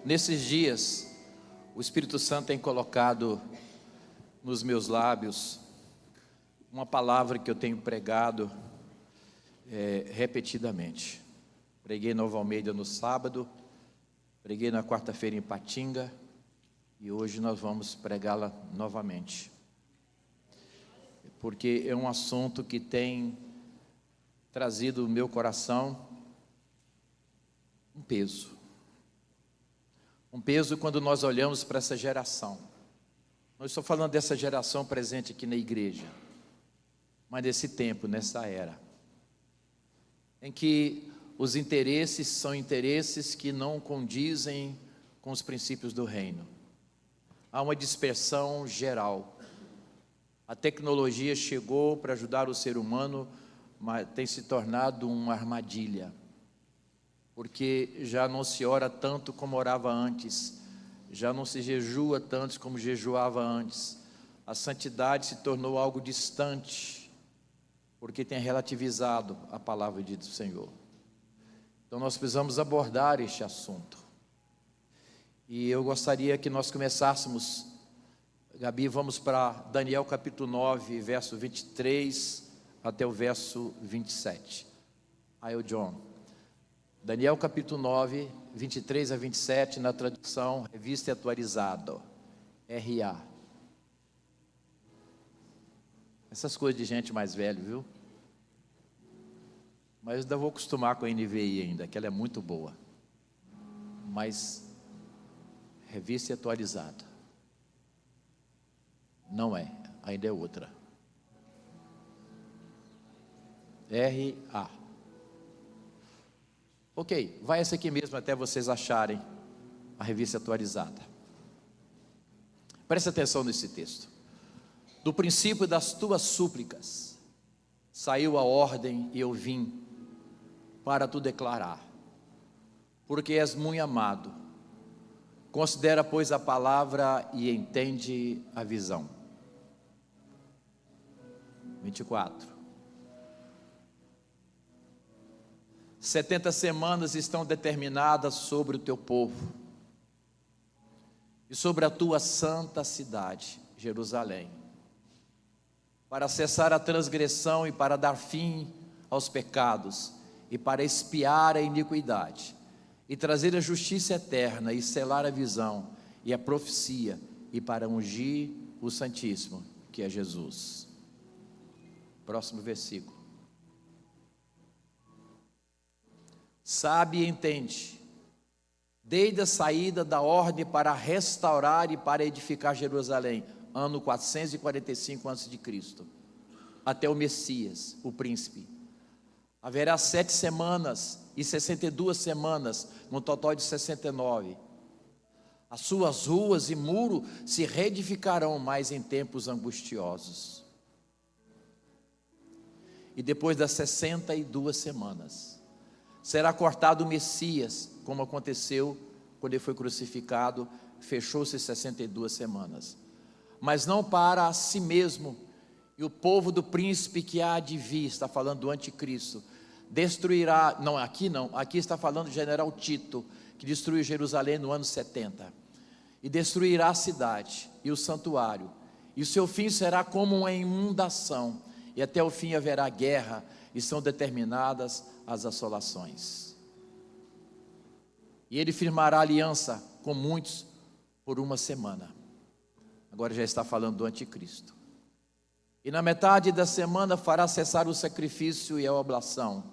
Nesses dias, o Espírito Santo tem colocado nos meus lábios uma palavra que eu tenho pregado repetidamente. Preguei Nova Almeida no sábado, preguei na quarta-feira em Patinga e hoje nós vamos pregá-la novamente. Porque é um assunto que tem trazido no meu coração um peso. Um peso quando nós olhamos para essa geração. Não estou falando dessa geração presente aqui na igreja, mas desse tempo, nessa era, em que os interesses são interesses que não condizem com os princípios do reino. Há uma dispersão geral. A tecnologia chegou para ajudar o ser humano, mas tem se tornado uma armadilha. Porque já não se ora tanto como orava antes, já não se jejua tanto como jejuava antes. A santidade se tornou algo distante, porque tem relativizado a palavra do Senhor. Então nós precisamos abordar este assunto. E eu gostaria que nós começássemos, Gabi, vamos para Daniel capítulo 9, verso 23 até o verso 27. Aí o John. Daniel capítulo 9, 23 a 27, na tradução Revista Atualizada, RA. Essas coisas de gente mais velha, viu? Mas eu ainda vou acostumar com a NVI ainda, que ela é muito boa. Mas Revista Atualizada não é, ainda é outra. RA. Ok, vai essa aqui mesmo até vocês acharem a Revista Atualizada. Preste atenção nesse texto. Do princípio das tuas súplicas saiu a ordem e eu vim para tu declarar, porque és muito amado. Considera, pois, a palavra e entende a visão. 24. 70 semanas estão determinadas sobre o teu povo e sobre a tua santa cidade, Jerusalém, para cessar a transgressão e para dar fim aos pecados e para expiar a iniquidade e trazer a justiça eterna e selar a visão e a profecia e para ungir o Santíssimo, que é Jesus. Próximo versículo. Sabe e entende, desde a saída da ordem para restaurar e para edificar Jerusalém, ano 445 a.C., até o Messias, o príncipe. Haverá 7 semanas e 62 semanas, no total de 69. As suas ruas e muros se reedificarão mais em tempos angustiosos. E depois das 62 semanas, será cortado o Messias, como aconteceu quando ele foi crucificado, fechou-se 62 semanas. Mas não para a si mesmo, e o povo do príncipe que há de vir, está falando do anticristo, destruirá, aqui está falando do general Tito, que destruiu Jerusalém no ano 70, e destruirá a cidade e o santuário, e o seu fim será como uma inundação, e até o fim haverá guerra, e são determinadas as assolações. E ele firmará aliança com muitos por 1 semana. Agora já está falando do anticristo. E na metade da semana fará cessar o sacrifício e a oblação.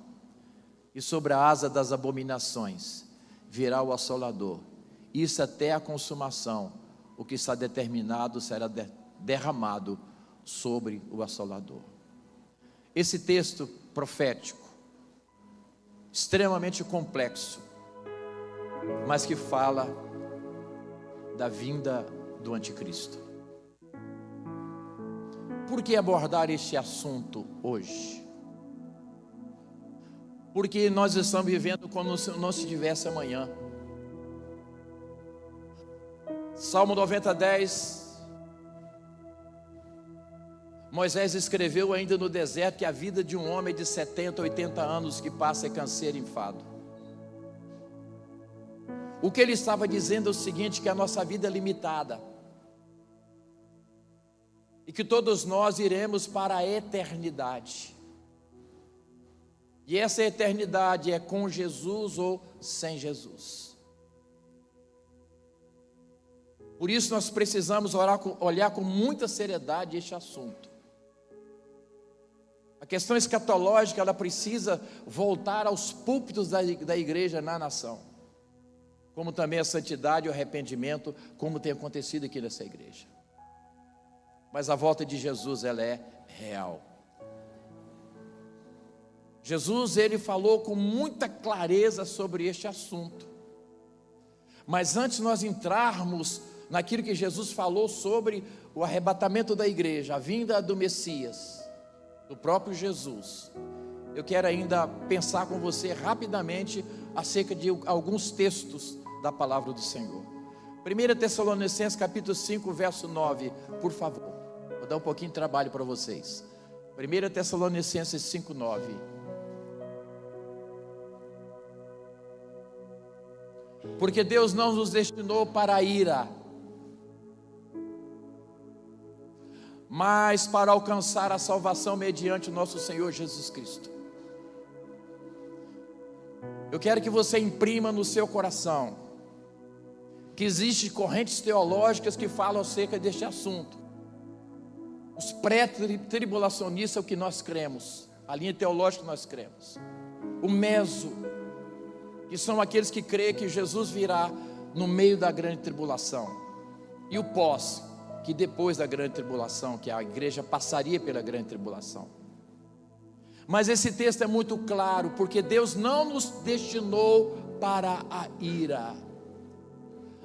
E sobre a asa das abominações virá o assolador. Isso até a consumação. O que está determinado será derramado sobre o assolador. Esse texto profético, extremamente complexo, mas que fala da vinda do anticristo. Por que abordar este assunto hoje? Porque nós estamos vivendo como se não se tivesse amanhã. Salmo 90:10. Moisés escreveu ainda no deserto que a vida de um homem de 70, 80 anos que passa é canseiro e enfado. O que ele estava dizendo é o seguinte: que a nossa vida é limitada, e que todos nós iremos para a eternidade, e essa eternidade é com Jesus ou sem Jesus. Por isso nós precisamos olhar com muita seriedade este assunto. A questão escatológica, ela precisa voltar aos púlpitos da igreja na nação, como também a santidade e o arrependimento, como tem acontecido aqui nessa igreja. Mas a volta de Jesus, ela é real. Jesus, ele falou com muita clareza sobre este assunto. Mas antes de nós entrarmos naquilo que Jesus falou sobre o arrebatamento da igreja, a vinda do Messias, do próprio Jesus, eu quero ainda pensar com você rapidamente acerca de alguns textos da palavra do Senhor. 1 Tessalonicenses capítulo 5, verso 9, por favor. Vou dar um pouquinho de trabalho para vocês. 1 Tessalonicenses 5, 9. Porque Deus não nos destinou para a ira, mas para alcançar a salvação mediante o nosso Senhor Jesus Cristo. Eu quero que você imprima no seu coração que existem correntes teológicas que falam acerca deste assunto. Os pré-tribulacionistas é o que nós cremos, a linha teológica que nós cremos. O meso, que são aqueles que creem que Jesus virá no meio da grande tribulação. E o pós, que depois da grande tribulação, que a igreja passaria pela grande tribulação. Mas esse texto é muito claro, porque Deus não nos destinou para a ira,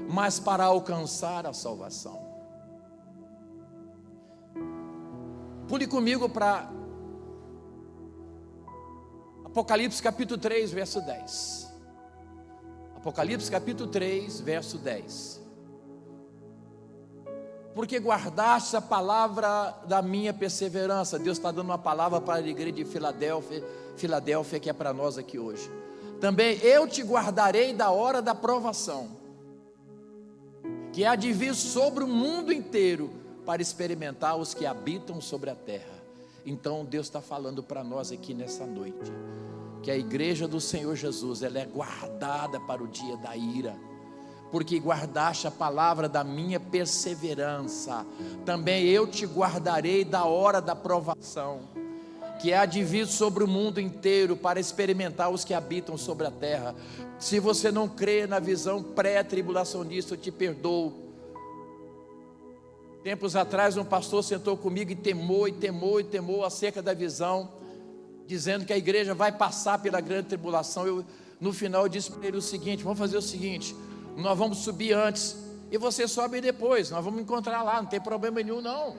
mas para alcançar a salvação. Pule comigo para Apocalipse capítulo 3, verso 10. Apocalipse capítulo 3, verso 10. Porque guardaste a palavra da minha perseverança. Deus está dando uma palavra para a igreja de Filadélfia, que é para nós aqui hoje. Também eu te guardarei da hora da provação, que há de vir sobre o mundo inteiro, para experimentar os que habitam sobre a terra. Então Deus está falando para nós aqui nessa noite, que a igreja do Senhor Jesus, ela é guardada para o dia da ira, porque guardaste a palavra da minha perseverança. Também eu te guardarei da hora da provação, que há de vir sobre o mundo inteiro, para experimentar os que habitam sobre a terra. Se você não crê na visão pré-tribulacionista, eu te perdoo. Tempos atrás um pastor sentou comigo e temou acerca da visão, dizendo que a igreja vai passar pela grande tribulação. No final eu disse para ele o seguinte: vamos fazer o seguinte, nós vamos subir antes e você sobe depois, nós vamos encontrar lá, não tem problema nenhum não,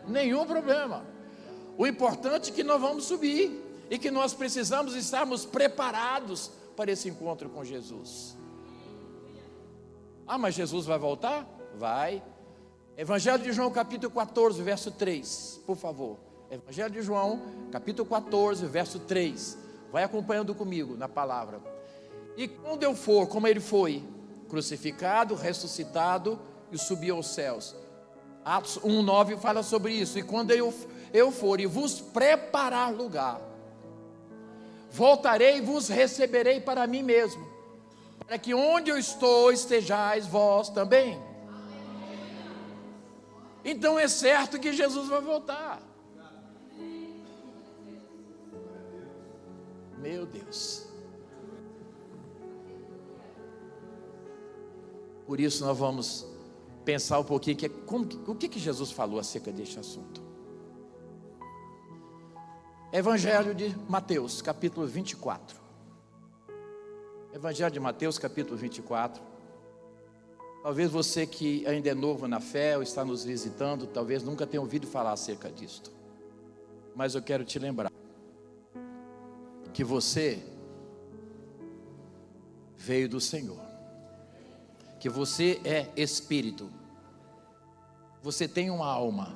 nenhum problema. O importante é que nós vamos subir, e que nós precisamos estarmos preparados para esse encontro com Jesus. Ah, mas Jesus vai voltar? Vai. Evangelho de João capítulo 14, verso 3, por favor. Evangelho de João capítulo 14, verso 3. Vai acompanhando comigo na palavra. E quando eu for, como ele foi, crucificado, ressuscitado e subiu aos céus. Atos 1:9 fala sobre isso. E quando eu for e vos preparar lugar, voltarei e vos receberei para mim mesmo, para que onde eu estou estejais vós também. Então é certo que Jesus vai voltar. Meu Deus. Por isso nós vamos pensar um pouquinho o que Jesus falou acerca deste assunto. Evangelho de Mateus, capítulo 24. Evangelho de Mateus, capítulo 24. Talvez você que ainda é novo na fé ou está nos visitando, talvez nunca tenha ouvido falar acerca disto. Mas eu quero te lembrar que você veio do Senhor, que você é espírito, você tem uma alma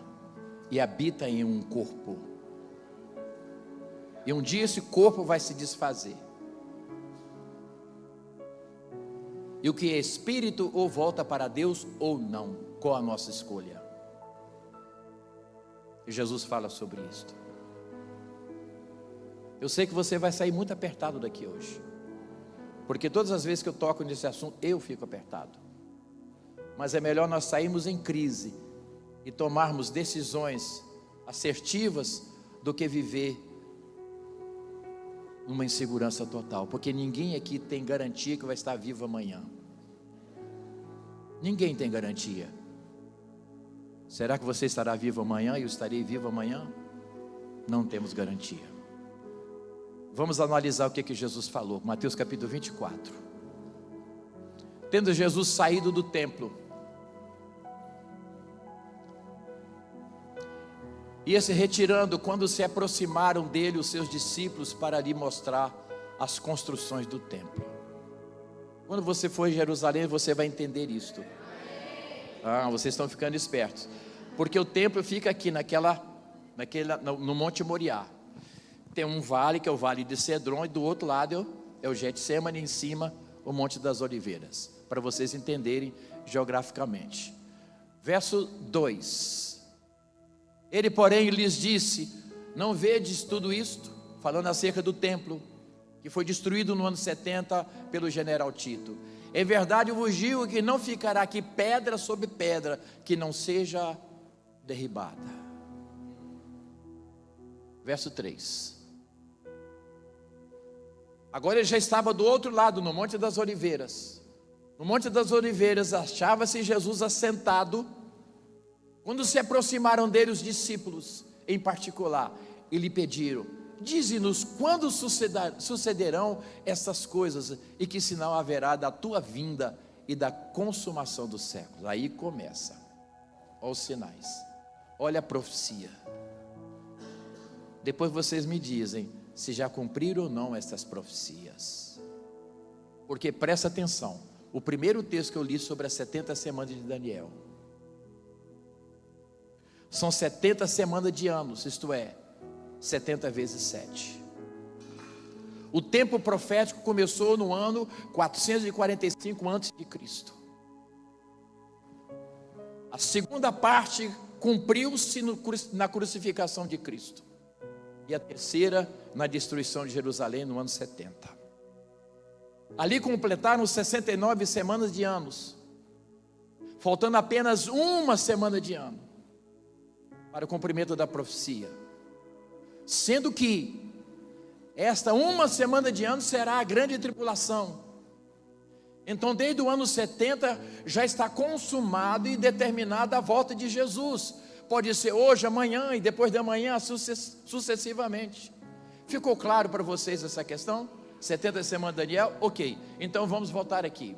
e habita em um corpo, e um dia esse corpo vai se desfazer. E o que é espírito ou volta para Deus ou não. Qual a nossa escolha? E Jesus fala sobre isso. Eu sei que você vai sair muito apertado daqui hoje, porque todas as vezes que eu toco nesse assunto, eu fico apertado. Mas é melhor nós sairmos em crise e tomarmos decisões assertivas do que viver numa insegurança total, porque ninguém aqui tem garantia que vai estar vivo amanhã. Ninguém tem garantia. Será que você estará vivo amanhã e eu estarei vivo amanhã? Não temos garantia. Vamos analisar o que Jesus falou. Mateus capítulo 24. Tendo Jesus saído do templo, ia se retirando, quando se aproximaram dele os seus discípulos para lhe mostrar as construções do templo. Quando você for em Jerusalém, você vai entender isto. Vocês estão ficando espertos, porque o templo fica aqui no Monte Moriá. Tem um vale, que é o Vale de Cedron, e do outro lado é o Getsemane, em cima o Monte das Oliveiras, para vocês entenderem geograficamente. Verso 2. Ele, porém, lhes disse: não vedes tudo isto? Falando acerca do templo, que foi destruído no ano 70 pelo general Tito. Em verdade eu vos digo que não ficará aqui pedra sobre pedra que não seja derribada. Verso 3. Agora ele já estava do outro lado, no Monte das Oliveiras. No Monte das Oliveiras achava-se Jesus assentado, quando se aproximaram dele os discípulos, em particular, e lhe pediram: dize-nos quando sucederão essas coisas, e que sinal haverá da tua vinda e da consumação dos séculos. Aí começa, olha os sinais, olha a profecia. Depois vocês me dizem se já cumpriram ou não essas profecias, porque presta atenção, o primeiro texto que eu li sobre as 70 semanas de Daniel, são 70 semanas de anos, isto é, 70 vezes 7. O tempo profético começou no ano 445 a.C. A segunda parte cumpriu-se na crucificação de Cristo, e a terceira na destruição de Jerusalém no ano 70. Ali completaram 69 semanas de anos, faltando apenas uma semana de ano para o cumprimento da profecia, sendo que esta uma semana de ano será a grande tribulação. Então desde o ano 70 já está consumado e determinada a volta de Jesus. Pode ser hoje, amanhã e depois de amanhã, sucessivamente. Ficou claro para vocês essa questão? 70 semanas de Daniel? Ok, então vamos voltar aqui.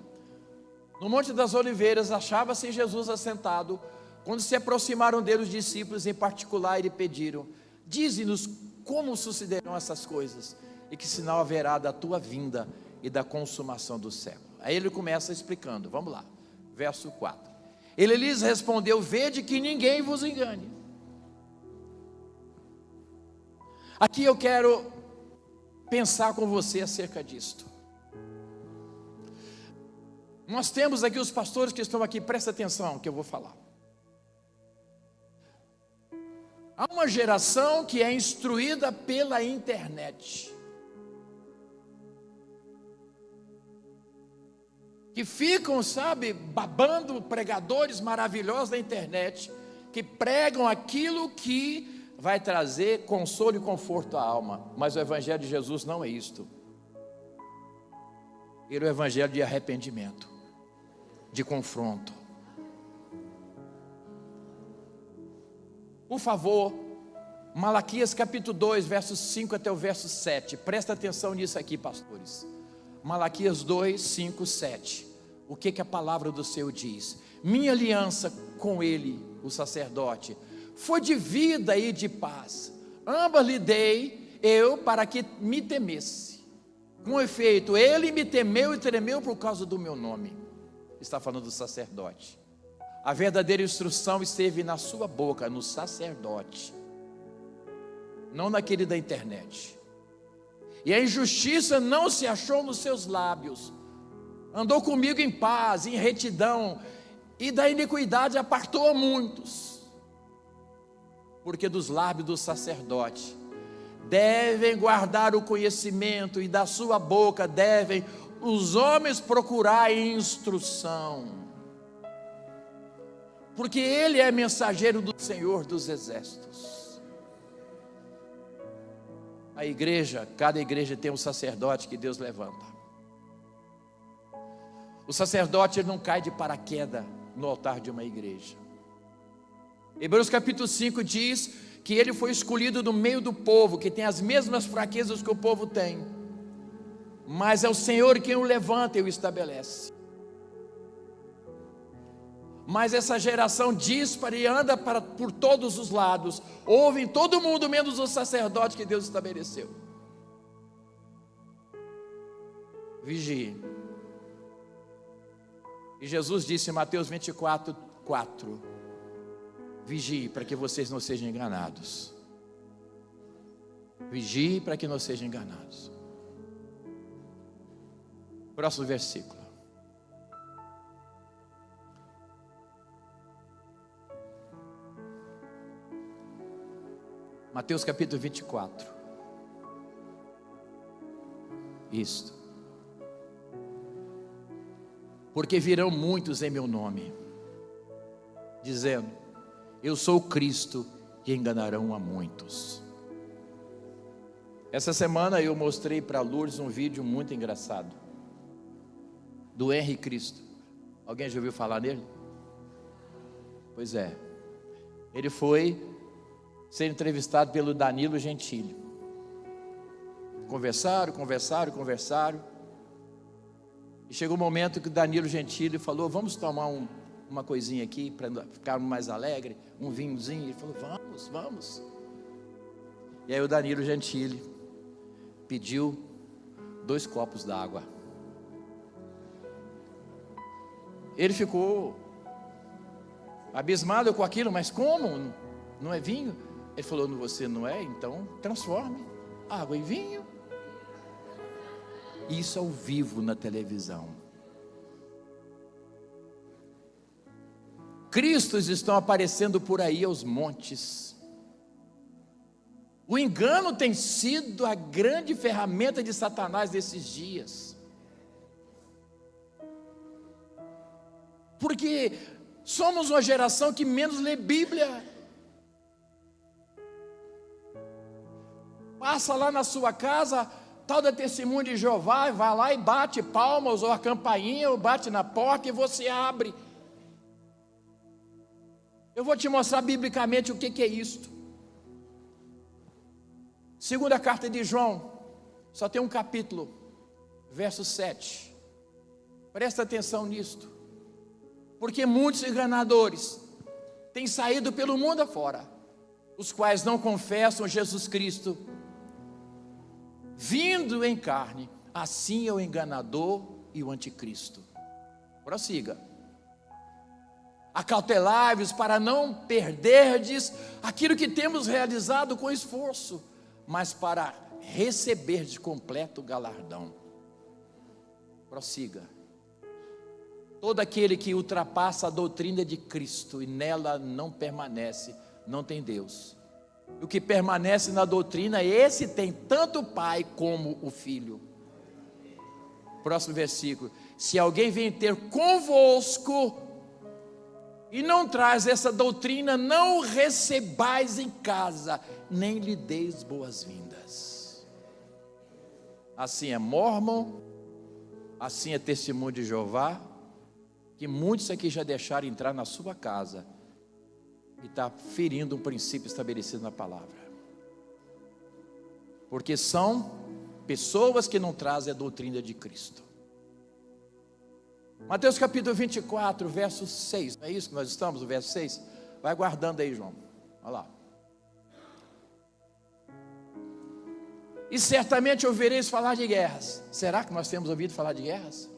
No Monte das Oliveiras achava-se Jesus assentado, quando se aproximaram dele os discípulos em particular e lhe pediram: dize-nos como sucederão essas coisas, e que sinal haverá da tua vinda e da consumação do século. Aí ele começa explicando, vamos lá, verso 4. Ele lhes respondeu: vede que ninguém vos engane. Aqui eu quero pensar com você acerca disto. Nós temos aqui os pastores que estão aqui, presta atenção no que eu vou falar. Há uma geração que é instruída pela internet, que ficam, babando pregadores maravilhosos da internet, que pregam aquilo que vai trazer consolo e conforto à alma. Mas o evangelho de Jesus não é isto. Ele é o evangelho de arrependimento, de confronto. Por favor, Malaquias capítulo 2, versos 5 até o verso 7. Presta atenção nisso aqui, pastores. Malaquias 2, 5, 7. O que a palavra do Senhor diz? Minha aliança com ele, o sacerdote, foi de vida e de paz. Ambas lhe dei eu para que me temesse. Com efeito, ele me temeu e tremeu por causa do meu nome. Está falando do sacerdote. A verdadeira instrução esteve na sua boca, no sacerdote, não naquele da internet. E a injustiça não se achou nos seus lábios. andou comigo em paz, em retidão, e da iniquidade apartou a muitos. Porque dos lábios do sacerdote devem guardar o conhecimento, e da sua boca devem os homens procurar instrução, porque ele é mensageiro do Senhor dos Exércitos. A igreja, cada igreja tem um sacerdote que Deus levanta. O sacerdote, ele não cai de paraquedas no altar de uma igreja. Hebreus capítulo 5 diz que ele foi escolhido do meio do povo, que tem as mesmas fraquezas que o povo tem, mas é o Senhor quem o levanta e o estabelece. Mas essa geração díspara e anda por todos os lados, ouve em todo mundo menos o sacerdote que Deus estabeleceu. Vigie. E Jesus disse em Mateus 24, 4: vigie para que vocês não sejam enganados. Vigie para que não sejam enganados. Próximo versículo. Mateus capítulo 24. Isto. Porque virão muitos em meu nome, dizendo: eu sou o Cristo, e enganarão a muitos. Essa semana eu mostrei para a Lourdes um vídeo muito engraçado, do Henri Cristo. Alguém já ouviu falar nele? Pois é. Ele foi ser entrevistado pelo Danilo Gentili. Conversaram. E chegou o momento que o Danilo Gentili falou: vamos tomar uma coisinha aqui para ficar mais alegre, um vinhozinho. Ele falou: vamos. E aí o Danilo Gentili pediu 2 copos d'água. Ele ficou abismado com aquilo, mas como? Não é vinho? Ele falou: você não é? Então transforme água em vinho. Isso ao vivo na televisão. Cristos estão aparecendo por aí aos montes. O engano tem sido a grande ferramenta de Satanás desses dias. Porque somos uma geração que menos lê Bíblia. Passa lá na sua casa, tal da Testemunho de Jeová, vai lá e bate palmas, ou a campainha, ou bate na porta e você abre. Eu vou te mostrar biblicamente o que é isto. Segunda carta de João, só tem um capítulo, verso 7. Presta atenção nisto. Porque muitos enganadores têm saído pelo mundo afora, os quais não confessam Jesus Cristo vindo em carne. Assim é o enganador e o anticristo. Prossiga. Acautelai-vos para não perderdes aquilo que temos realizado com esforço, mas para receber de completo galardão. Prossiga. Todo aquele que ultrapassa a doutrina de Cristo e nela não permanece, não tem Deus. O que permanece na doutrina, esse tem tanto o Pai como o Filho. Próximo versículo. Se alguém vem ter convosco e não traz essa doutrina, não o recebais em casa, nem lhe deis boas-vindas. Assim é Mórmon, assim é Testemunho de Jeová, que muitos aqui já deixaram entrar na sua casa e está ferindo um princípio estabelecido na palavra, porque são pessoas que não trazem a doutrina de Cristo. Mateus capítulo 24, verso 6, não é isso que nós estamos, o verso 6? Vai guardando aí, João, olha lá. E certamente ouvireis falar de guerras. Será que nós temos ouvido falar de guerras?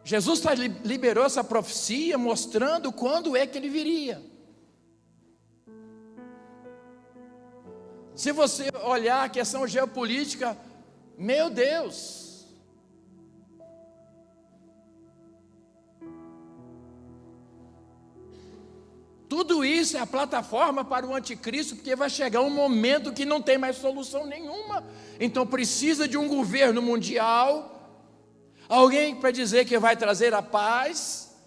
Jesus liberou essa profecia mostrando quando é que ele viria. Se você olhar a questão geopolítica, meu Deus, Tudo isso é a plataforma para o anticristo, porque vai chegar um momento que não tem mais solução nenhuma. Então precisa de um governo mundial, alguém para dizer que vai trazer a paz.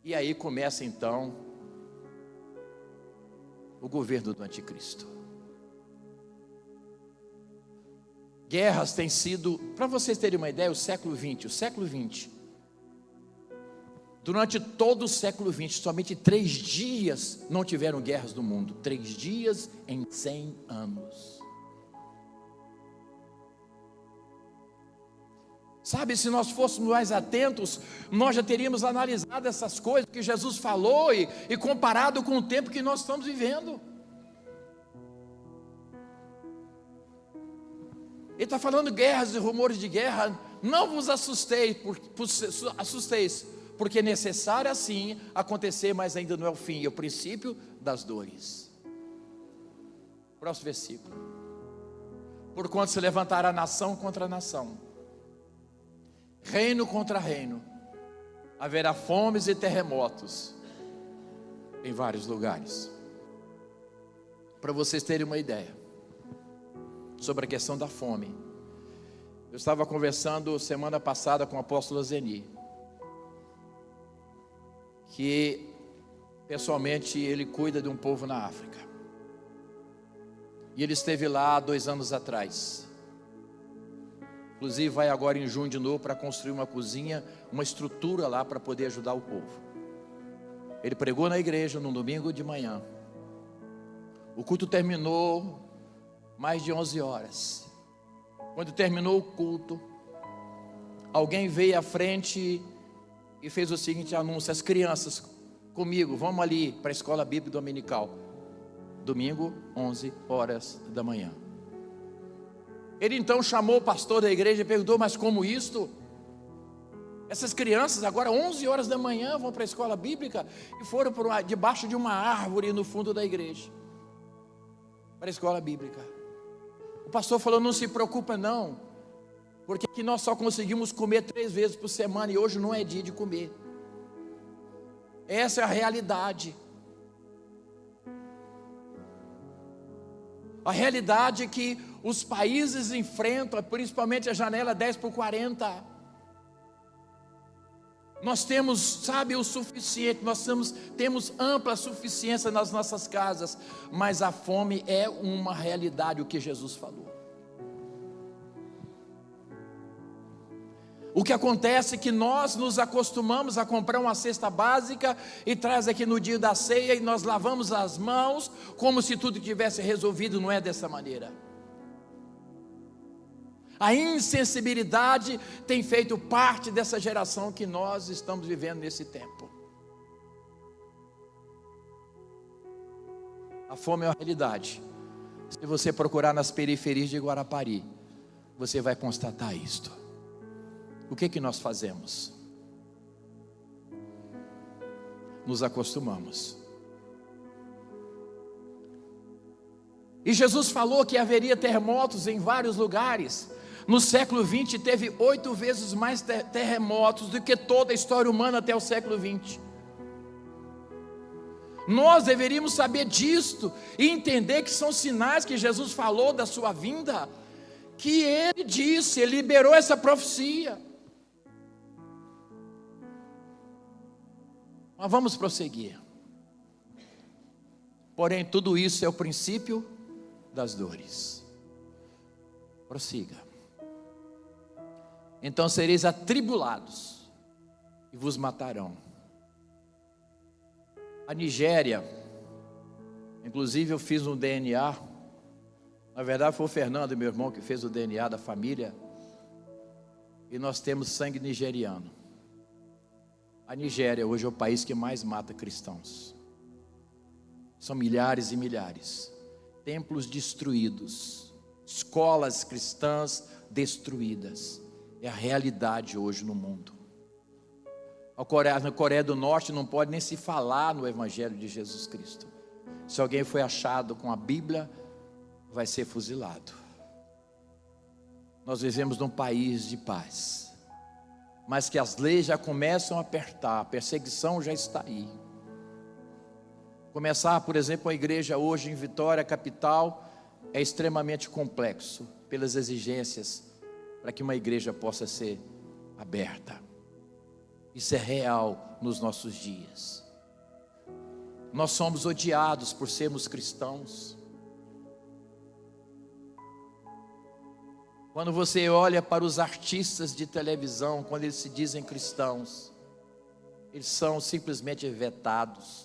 E aí começa então o governo do anticristo. Guerras têm sido, para vocês terem uma ideia, o século XX, durante todo o século XX, somente 3 dias não tiveram guerras no mundo. 3 dias em 100 anos. Sabe, se nós fôssemos mais atentos, nós já teríamos analisado essas coisas que Jesus falou e comparado com o tempo que nós estamos vivendo. Ele está falando guerras e rumores de guerra. Não vos assusteis, porque é necessário assim acontecer, mas ainda não é o fim, é o princípio das dores. Próximo versículo. Porquanto se levantará nação contra nação, reino contra reino, haverá fomes e terremotos em vários lugares. Para vocês terem uma ideia sobre a questão da fome, eu estava conversando semana passada com o apóstolo Zeni, que pessoalmente ele cuida de um povo na África, e ele esteve lá 2 anos atrás. Inclusive vai agora em junho de novo para construir uma cozinha, uma estrutura lá para poder ajudar o povo. Ele pregou na igreja no domingo de manhã. O culto terminou mais de 11 horas. Quando terminou o culto, alguém veio à frente e fez o seguinte anúncio: as crianças comigo, vamos ali para a escola bíblica dominical, domingo 11 horas da manhã. Ele então chamou o pastor da igreja e perguntou: mas como isto? Essas crianças agora 11 horas da manhã vão para a escola bíblica? E foram debaixo de uma árvore no fundo da igreja, para a escola bíblica. O pastor falou: não se preocupa não, porque aqui nós só conseguimos comer 3 vezes por semana, e hoje não é dia de comer. Essa é a realidade. A realidade é que os países enfrentam, principalmente a janela 10/40. Nós temos, sabe, o suficiente, nós temos ampla suficiência nas nossas casas, mas a fome é uma realidade, o que Jesus falou. O que acontece é que nós nos acostumamos a comprar uma cesta básica e traz aqui no dia da ceia, e nós lavamos as mãos como se tudo tivesse resolvido. Não é dessa maneira. A insensibilidade tem feito parte dessa geração que nós estamos vivendo nesse tempo. A fome é uma realidade. Se você procurar nas periferias de Guarapari, você vai constatar isto. O que nós fazemos? Nos acostumamos. E Jesus falou que haveria terremotos em vários lugares. No século XX teve 8 vezes mais terremotos do que toda a história humana até o século XX. Nós deveríamos saber disto e entender que são sinais que Jesus falou da sua vinda, que Ele disse, Ele liberou essa profecia. Mas vamos prosseguir. Porém, tudo isso é o princípio das dores. Prossiga. Então sereis atribulados e vos matarão. A Nigéria, inclusive eu fiz um DNA, na verdade foi o Fernando, meu irmão, que fez o DNA da família, e nós temos sangue nigeriano. A Nigéria hoje é o país que mais mata cristãos. São milhares e milhares. Templos destruídos, escolas cristãs destruídas. É a realidade hoje no mundo. Na Coreia do Norte não pode nem se falar no Evangelho de Jesus Cristo. Se alguém foi achado com a Bíblia, vai ser fuzilado. Nós vivemos num país de paz, mas que as leis já começam a apertar, a perseguição já está aí. Começar, por exemplo, uma igreja hoje em Vitória, capital, é extremamente complexo pelas exigências para que uma igreja possa ser aberta. Isso é real nos nossos dias. Nós somos odiados por sermos cristãos. Quando você olha para os artistas de televisão, quando eles se dizem cristãos, eles são simplesmente vetados.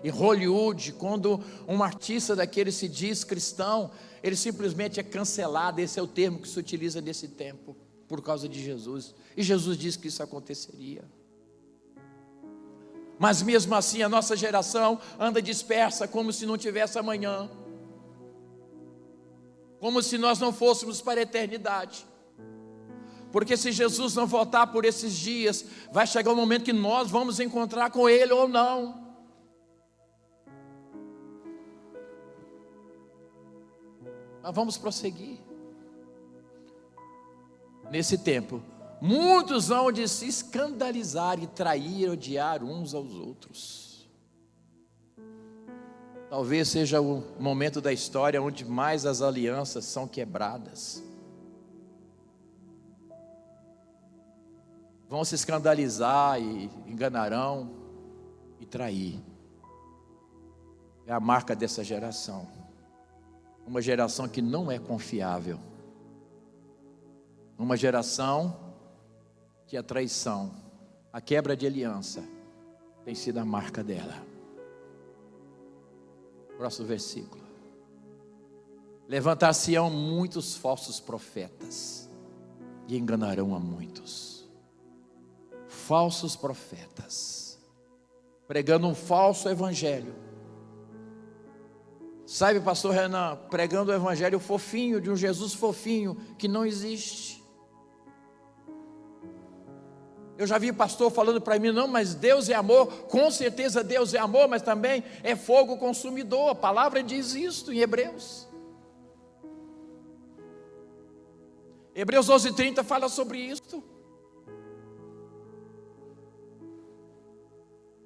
Em Hollywood, quando um artista daquele se diz cristão, ele simplesmente é cancelado. Esse é o termo que se utiliza nesse tempo, por causa de Jesus. E Jesus disse que isso aconteceria. Mas mesmo assim a nossa geração anda dispersa, como se não tivesse amanhã, como se nós não fôssemos para a eternidade. Porque se Jesus não voltar por esses dias, vai chegar o momento que nós vamos encontrar com Ele ou não. Mas vamos prosseguir. Nesse tempo, muitos hão de se escandalizar e trair e odiar uns aos outros. Talvez seja o momento da história onde mais as alianças são quebradas. Vão se escandalizar e enganarão e trair. É a marca dessa geração. Uma geração que não é confiável. Uma geração que a traição, a quebra de aliança, tem sido a marca dela. Próximo versículo. Levantar-se-ão muitos falsos profetas e enganarão a muitos. Falsos profetas, pregando um falso evangelho. Sabe, pastor Renan, pregando o evangelho fofinho, de um Jesus fofinho, que não existe. Eu já vi pastor falando para mim, não, mas Deus é amor. Com certeza Deus é amor, mas também é fogo consumidor. A palavra diz isso em Hebreus. Hebreus 12:30 fala sobre isso.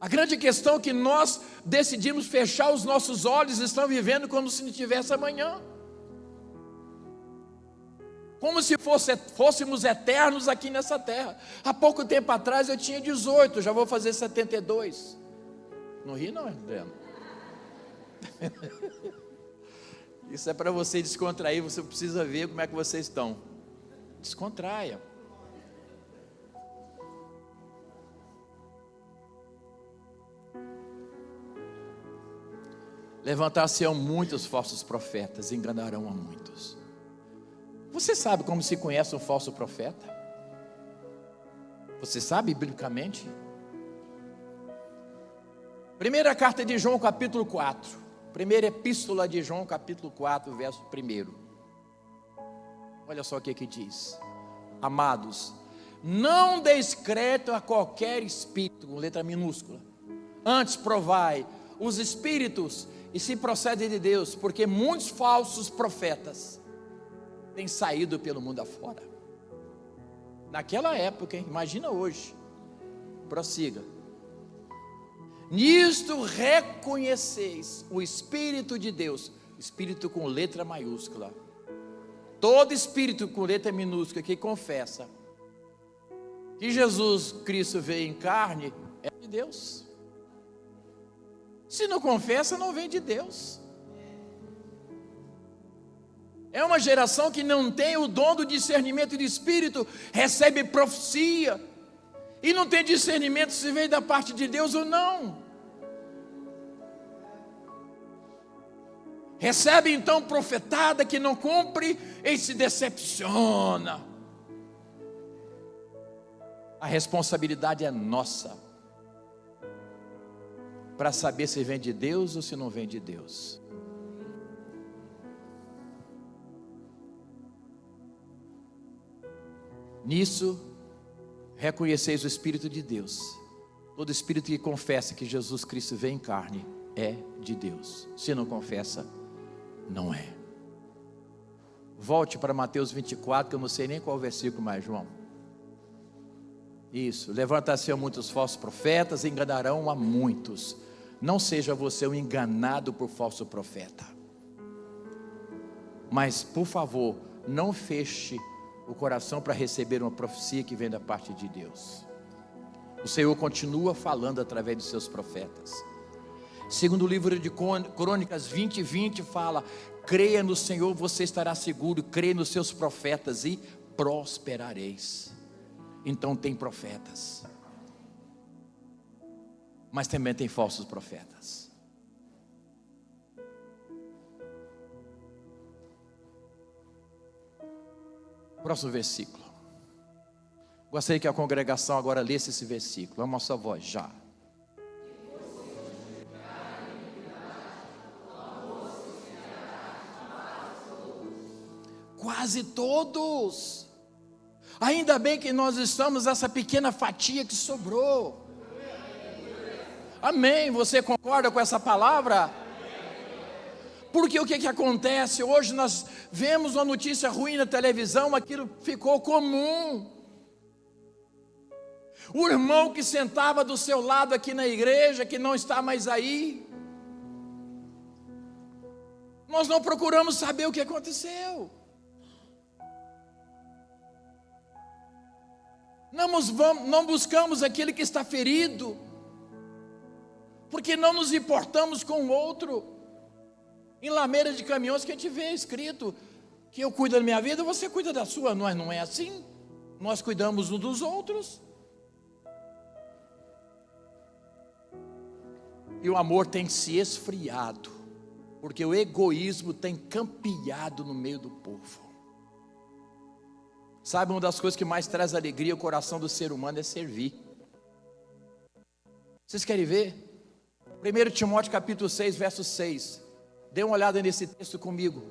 A grande questão é que nós decidimos fechar os nossos olhos e estamos vivendo como se não tivesse amanhã. Como se fôssemos eternos aqui nessa terra. Há pouco tempo atrás eu tinha 18, já vou fazer 72. Não ri não, Adriano. Isso é para você descontrair, você precisa ver como é que vocês estão. Descontraia. Levantar-se-ão muitos falsos profetas, enganarão a muitos. Você sabe como se conhece um falso profeta? Você sabe biblicamente? Primeira carta de João, capítulo 4. Primeira epístola de João, capítulo 4, verso 1. Olha só o que diz. Amados, não deis crédito a qualquer espírito, com letra minúscula. Antes provai os espíritos e se procede de Deus, porque muitos falsos profetas têm saído pelo mundo afora. Naquela época, hein? Imagina hoje. Prossiga. Nisto reconheceis o Espírito de Deus, Espírito com letra maiúscula. Todo espírito com letra minúscula que confessa que Jesus Cristo veio em carne é de Deus. Se não confessa, não vem de Deus. É uma geração que não tem o dom do discernimento de espírito, recebe profecia e não tem discernimento se veio da parte de Deus ou não. Recebe então profetada que não cumpre e se decepciona. A responsabilidade é nossa para saber se vem de Deus ou se não vem de Deus. Nisso reconheceis o Espírito de Deus. Todo espírito que confessa que Jesus Cristo veio em carne é de Deus. Se não confessa, não é. Volte para Mateus 24, que eu não sei nem qual versículo mais, João. Isso, levantar-se-ão muitos falsos profetas, enganarão a muitos. Não seja você um enganado por falso profeta. Mas, por favor, não feche o coração para receber uma profecia que vem da parte de Deus. O Senhor continua falando através dos seus profetas. Segundo o livro de Crônicas 20:20 fala: creia no Senhor, você estará seguro, creia nos seus profetas e prosperareis. Então tem profetas, mas também tem falsos profetas. Próximo versículo. Gostaria que a congregação agora lesse esse versículo. Vamos à sua voz, já. Quase todos. Ainda bem que nós estamos nessa pequena fatia que sobrou. Amém, você concorda com essa palavra? Porque o que acontece? Hoje nós vemos uma notícia ruim na televisão, aquilo ficou comum. O irmão que sentava do seu lado aqui na igreja, que não está mais aí. Nós não procuramos saber o que aconteceu. Não buscamos aquele que está ferido, porque não nos importamos com o outro. Em Lameira de Caminhões que a gente vê escrito que eu cuido da minha vida, você cuida da sua. Nós não é assim. Nós cuidamos uns dos outros. E o amor tem se esfriado, porque o egoísmo tem campeado no meio do povo. Sabe, uma das coisas que mais traz alegria ao coração do ser humano é servir. Vocês querem ver? 1 Timóteo capítulo 6, verso 6. Dê uma olhada nesse texto comigo.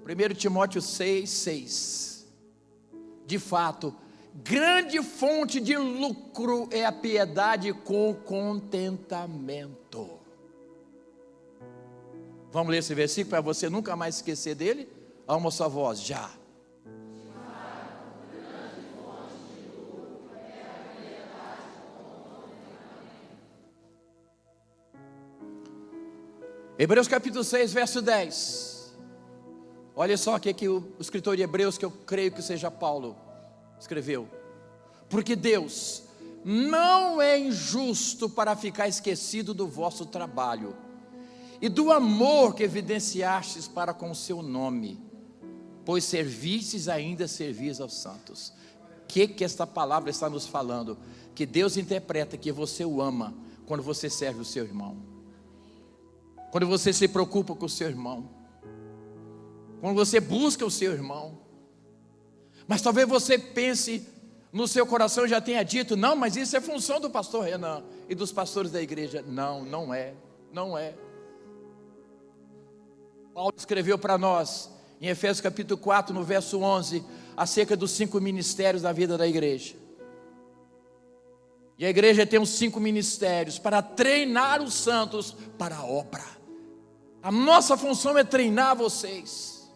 1 Timóteo 6, 6. De fato, grande fonte de lucro é a piedade com contentamento. Vamos ler esse versículo para você nunca mais esquecer dele? Alma sua voz, já. Hebreus capítulo 6, verso 10. Olha só o que o escritor de Hebreus, que eu creio que seja Paulo, escreveu. Porque Deus não é injusto para ficar esquecido do vosso trabalho e do amor que evidenciastes para com o seu nome, pois servistes ainda servis aos santos. O que esta palavra está nos falando? Que Deus interpreta que você o ama quando você serve o seu irmão. Quando você se preocupa com o seu irmão, quando você busca o seu irmão. Mas talvez você pense no seu coração, já tenha dito: não, mas isso é função do pastor Renan e dos pastores da igreja. Não, não é, não é. Paulo escreveu para nós em Efésios capítulo 4, no verso 11, acerca dos 5 ministérios da vida da igreja. E a igreja tem os 5 ministérios para treinar os santos para a obra. A nossa função é treinar vocês.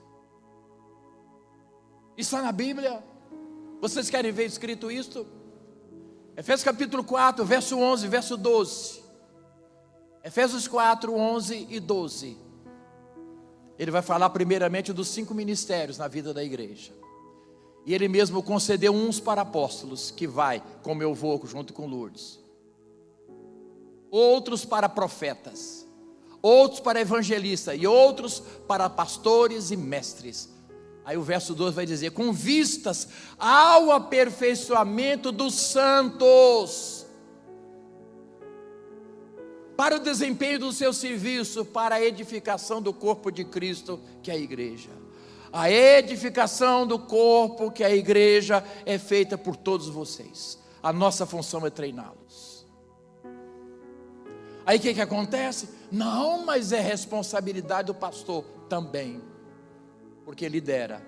Está na Bíblia. Vocês querem ver escrito isso? Efésios capítulo 4, verso 11, verso 12. Efésios 4, 11 e 12. Ele vai falar primeiramente dos 5 ministérios na vida da igreja. E ele mesmo concedeu uns para apóstolos, que vai, como eu vou junto com Lourdes. Outros para profetas. Outros para evangelistas. E outros para pastores e mestres. Aí o verso 12 vai dizer: com vistas ao aperfeiçoamento dos santos, para o desempenho do seu serviço, para a edificação do corpo de Cristo, que é a igreja. A edificação do corpo, que é a igreja, é feita por todos vocês. A nossa função é treiná-los. Aí o que acontece? Não, mas é responsabilidade do pastor também, porque lidera.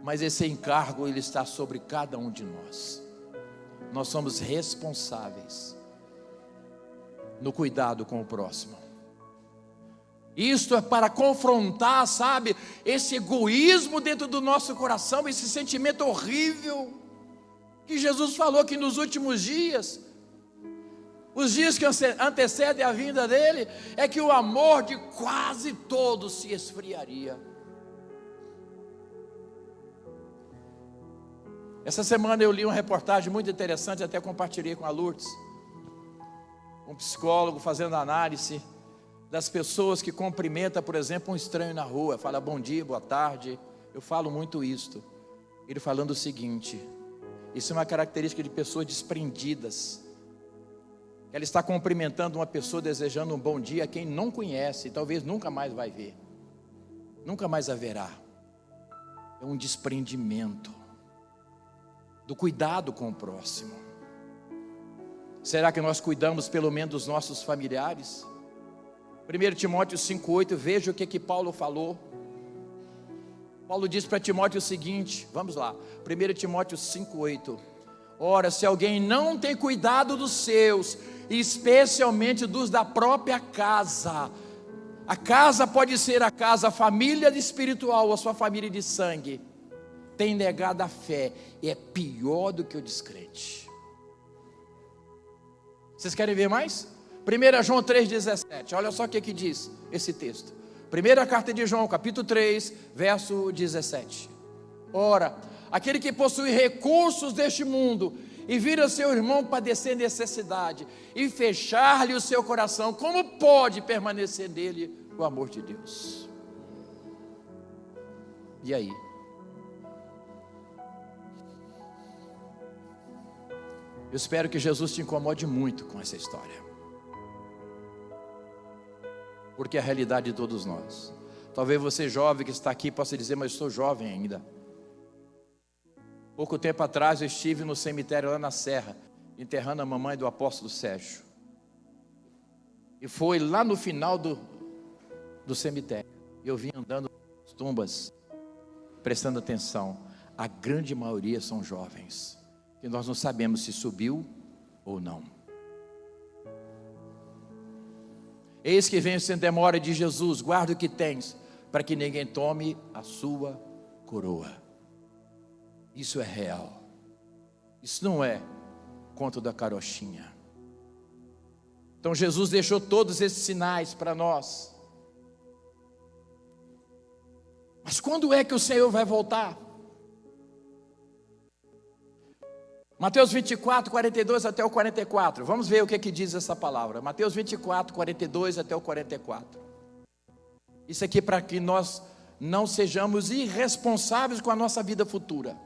Mas esse encargo, ele está sobre cada um de nós. Nós somos responsáveis no cuidado com o próximo. Isto é para confrontar, sabe, esse egoísmo dentro do nosso coração, esse sentimento horrível, que Jesus falou que nos últimos dias, os dias que antecedem a vinda dele, é que o amor de quase todos se esfriaria. Essa semana eu li uma reportagem muito interessante, até compartilhei com a Lourdes, um psicólogo fazendo análise das pessoas que cumprimentam, por exemplo, um estranho na rua, fala bom dia, boa tarde. Eu falo muito isto. Ele falando o seguinte: isso é uma característica de pessoas desprendidas. Ela está cumprimentando uma pessoa, desejando um bom dia a quem não conhece, e talvez nunca mais vai ver, nunca mais haverá. É um desprendimento do cuidado com o próximo. Será que nós cuidamos pelo menos dos nossos familiares? 1 Timóteo 5,8, veja o que Paulo falou. Paulo diz para Timóteo o seguinte, vamos lá, 1 Timóteo 5,8: ora, se alguém não tem cuidado dos seus, especialmente dos da própria casa, a casa pode ser a casa, a família espiritual, ou a sua família de sangue, tem negado a fé, e é pior do que o descrente. Vocês querem ver mais? 1 João 3,17, olha só o que diz esse texto. Primeira carta de João, capítulo 3, verso 17. Ora, aquele que possui recursos deste mundo, e vira seu irmão padecer necessidade, e fechar-lhe o seu coração, como pode permanecer nele o amor de Deus? E aí? Eu espero que Jesus te incomode muito com essa história, porque é a realidade de todos nós. Talvez você jovem que está aqui possa dizer, mas eu sou jovem ainda. Pouco tempo atrás eu estive no cemitério lá na Serra, enterrando a mamãe do apóstolo Sérgio. E foi lá no final do cemitério, eu vim andando nas tumbas, prestando atenção. A grande maioria são jovens, que nós não sabemos se subiu ou não. Eis que vem sem demora de Jesus, guarda o que tens, para que ninguém tome a sua coroa. Isso é real. Isso não é conto da carochinha. Então Jesus deixou todos esses sinais para nós. Mas quando é que o Senhor vai voltar? Mateus 24, 42 até o 44. Vamos ver o que diz essa palavra. Mateus 24, 42 até o 44. Isso aqui para que nós não sejamos irresponsáveis com a nossa vida futura.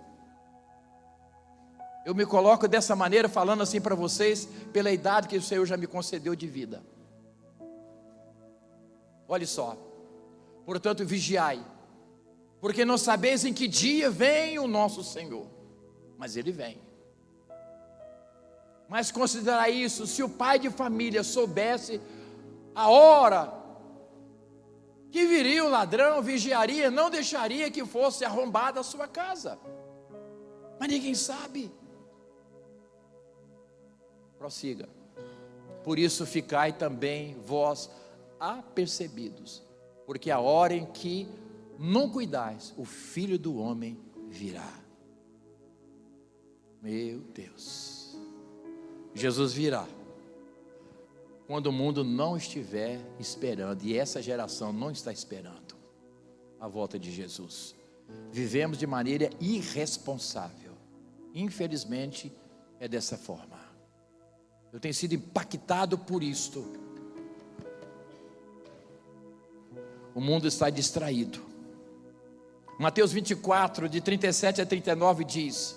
Eu me coloco dessa maneira, falando assim para vocês, pela idade que o Senhor já me concedeu de vida. Olha só. Portanto, vigiai, porque não sabeis em que dia vem o nosso Senhor. Mas Ele vem. Mas considerai isso, se o pai de família soubesse a hora que viria o ladrão, vigiaria, não deixaria que fosse arrombada a sua casa. Mas ninguém sabe. Prossiga. Por isso ficai também vós apercebidos, porque a hora em que não cuidais, o Filho do Homem virá. Meu Deus. Jesus virá quando o mundo não estiver esperando, e essa geração não está esperando a volta de Jesus. Vivemos de maneira irresponsável. Infelizmente é dessa forma. Eu tenho sido impactado por isto. O mundo está distraído. Mateus 24, de 37 a 39 diz: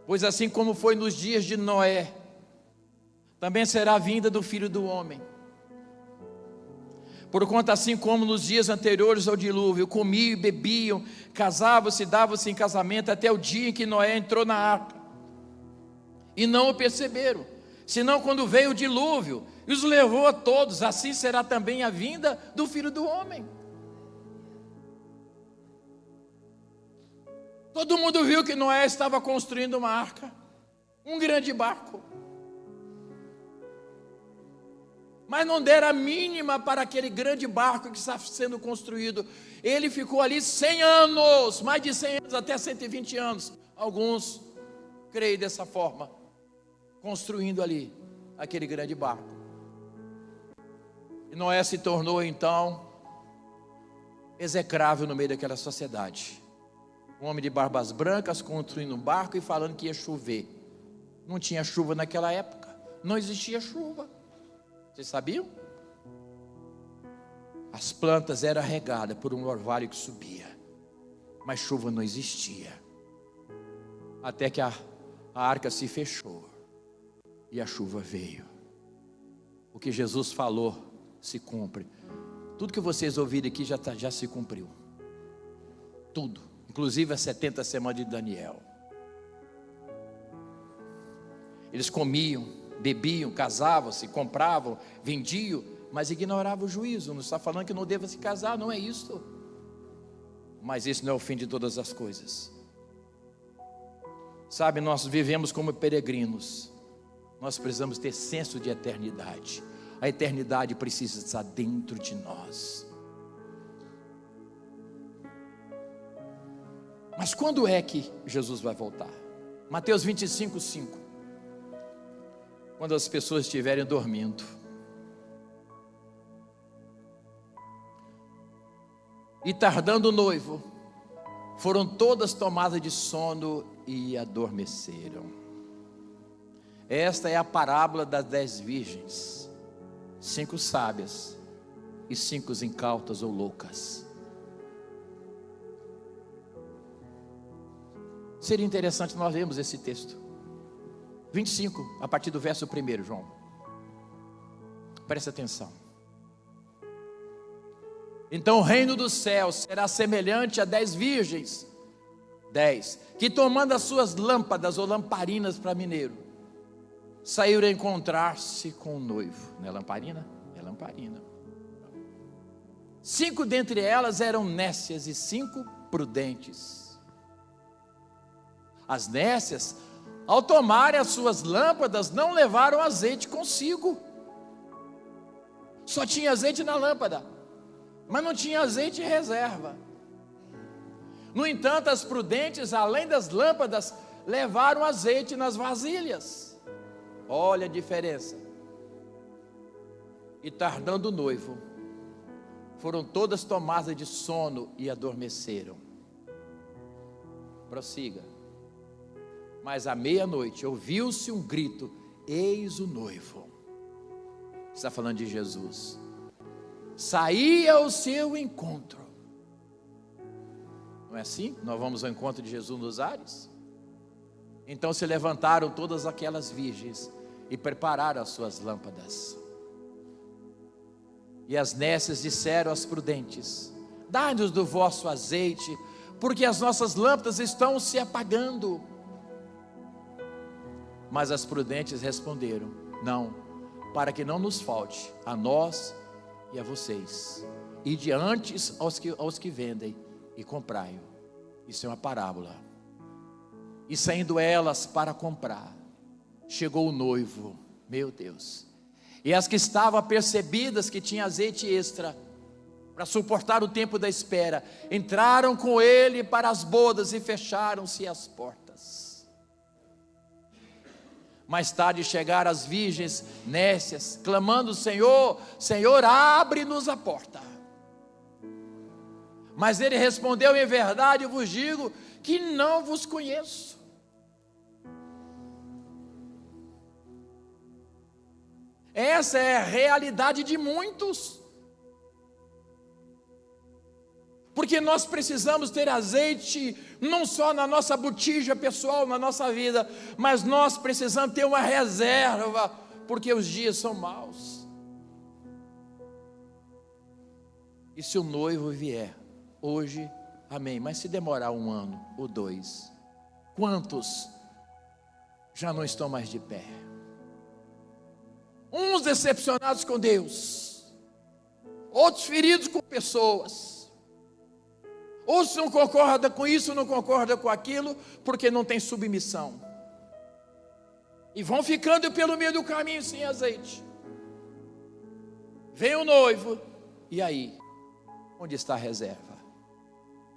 pois assim como foi nos dias de Noé, também será a vinda do Filho do Homem. Porquanto assim como nos dias anteriores ao dilúvio, comiam e bebiam, casavam-se e davam-se em casamento, até o dia em que Noé entrou na arca, e não o perceberam, senão quando veio o dilúvio, e os levou a todos. Assim será também a vinda do Filho do Homem. Todo mundo viu que Noé estava construindo uma arca, um grande barco, mas não deram a mínima para aquele grande barco que está sendo construído. Ele ficou ali 100 anos, mais de 100 anos, até 120 anos. Alguns creem dessa forma, construindo ali aquele grande barco. E Noé se tornou então execrável no meio daquela sociedade. Um homem de barbas brancas construindo um barco e falando que ia chover. Não tinha chuva naquela época, não existia chuva. Vocês sabiam? As plantas eram regadas por um orvalho que subia, mas chuva não existia. Até que a arca se fechou e a chuva veio. O que Jesus falou se cumpre. Tudo que vocês ouviram aqui já se cumpriu. Tudo, inclusive as 70 semanas de Daniel. Eles comiam, bebiam, casavam-se, compravam, vendiam, mas ignoravam o juízo. Não está falando que não deva se casar, não é isso. Mas isso não é o fim de todas as coisas. Sabe, nós vivemos como peregrinos. Nós precisamos ter senso de eternidade. A eternidade precisa estar dentro de nós. Mas quando é que Jesus vai voltar? Mateus 25, 5. Quando as pessoas estiverem dormindo. E tardando o noivo, foram todas tomadas de sono e adormeceram. Esta é a parábola das 10 virgens. 5 sábias e 5 incautas ou loucas. Seria interessante nós lermos esse texto 25, a partir do verso 1, João. Preste atenção. Então o reino dos céus será semelhante a 10 virgens, 10, que tomando as suas lâmpadas ou lamparinas para mineiro, saíram a encontrar-se com o noivo. Não é lamparina? É lamparina. 5 dentre elas eram nécias e 5 prudentes. As nécias, ao tomarem as suas lâmpadas, não levaram azeite consigo. Só tinha azeite na lâmpada, mas não tinha azeite em reserva. No entanto, as prudentes, além das lâmpadas, levaram azeite nas vasilhas. Olha a diferença. E tardando o noivo, foram todas tomadas de sono e adormeceram. Prossiga. Mas à meia-noite ouviu-se um grito: eis o noivo. Está falando de Jesus. Saía ao seu encontro. Não é assim? Nós vamos ao encontro de Jesus nos ares? Então se levantaram todas aquelas virgens e prepararam as suas lâmpadas. E as nécias disseram às prudentes: dai-nos do vosso azeite, porque as nossas lâmpadas estão se apagando. Mas as prudentes responderam: não, para que não nos falte a nós e a vocês. Ide antes aos que vendem e comprai-o. Isso é uma parábola. E saindo elas para comprar, chegou o noivo. Meu Deus. E as que estavam apercebidas que tinha azeite extra para suportar o tempo da espera, entraram com ele para as bodas e fecharam-se as portas. Mais tarde chegaram as virgens nécias, clamando: Senhor, Senhor, abre-nos a porta. Mas ele respondeu: em verdade eu vos digo que não vos conheço. Essa é a realidade de muitos. Porque nós precisamos ter azeite, não só na nossa botija pessoal, na nossa vida, mas nós precisamos ter uma reserva, porque os dias são maus. E se o noivo vier hoje, amém, mas se demorar 1 ano ou 2, quantos já não estão mais de pé? Uns decepcionados com Deus, outros feridos com pessoas, outros não concordam com isso, não concordam com aquilo, porque não tem submissão, e vão ficando pelo meio do caminho sem azeite. Vem o noivo, e aí? Onde está a reserva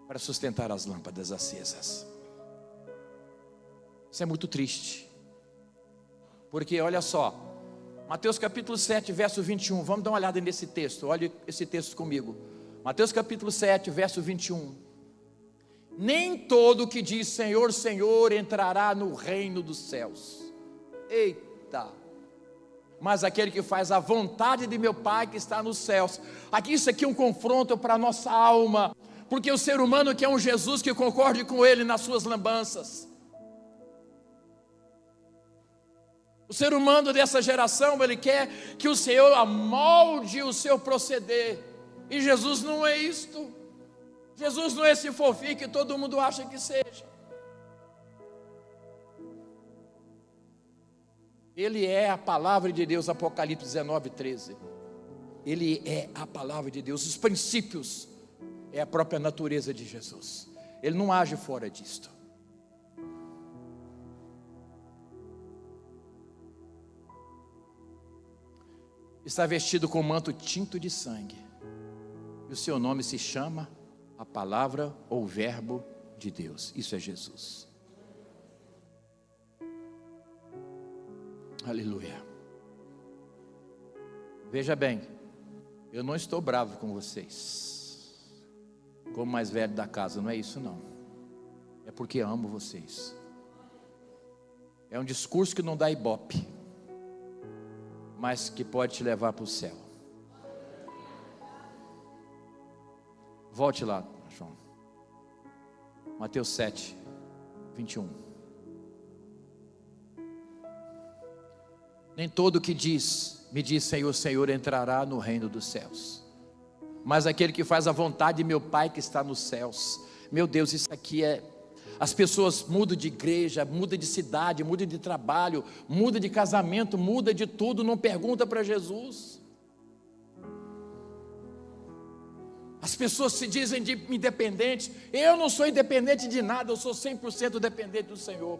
para sustentar as lâmpadas acesas? Isso é muito triste, porque olha só, Mateus capítulo 7, verso 21. Vamos dar uma olhada nesse texto. Olhe esse texto comigo. Mateus capítulo 7, verso 21. Nem todo que diz Senhor, Senhor entrará no reino dos céus. Eita! Mas aquele que faz a vontade de meu Pai que está nos céus. Aqui isso aqui é um confronto para a nossa alma. Porque o ser humano quer um Jesus que concorde com ele nas suas lambanças. O ser humano dessa geração, ele quer que o Senhor amolde o seu proceder. E Jesus não é isto. Jesus não é esse fofinho que todo mundo acha que seja. Ele é a palavra de Deus, Apocalipse 19, 13. Ele é a palavra de Deus, os princípios, é a própria natureza de Jesus. Ele não age fora disto. Está vestido com manto tinto de sangue, e o seu nome se chama a palavra ou verbo de Deus. Isso é Jesus. Aleluia. Veja bem, eu não estou bravo com vocês, como mais velho da casa, não é isso não. É porque amo vocês. É um discurso que não dá ibope, mas que pode te levar para o céu. Volte lá, João. Mateus 7, 21. Nem todo que me diz Senhor, Senhor, entrará no reino dos céus, mas aquele que faz a vontade de meu Pai que está nos céus. Meu Deus, isso aqui é... As pessoas mudam de igreja, mudam de cidade, mudam de trabalho, mudam de casamento, mudam de tudo, não pergunta para Jesus. As pessoas se dizem independentes. Eu não sou independente de nada, eu sou 100% dependente do Senhor.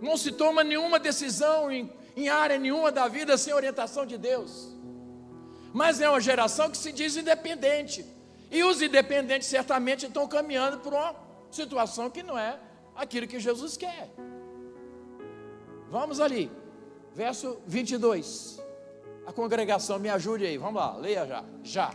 Não se toma nenhuma decisão em área nenhuma da vida sem orientação de Deus. Mas é uma geração que se diz independente. E os independentes certamente estão caminhando para uma situação que não é aquilo que Jesus quer. Vamos ali, verso 22. A congregação, me ajude aí, vamos lá, leia já.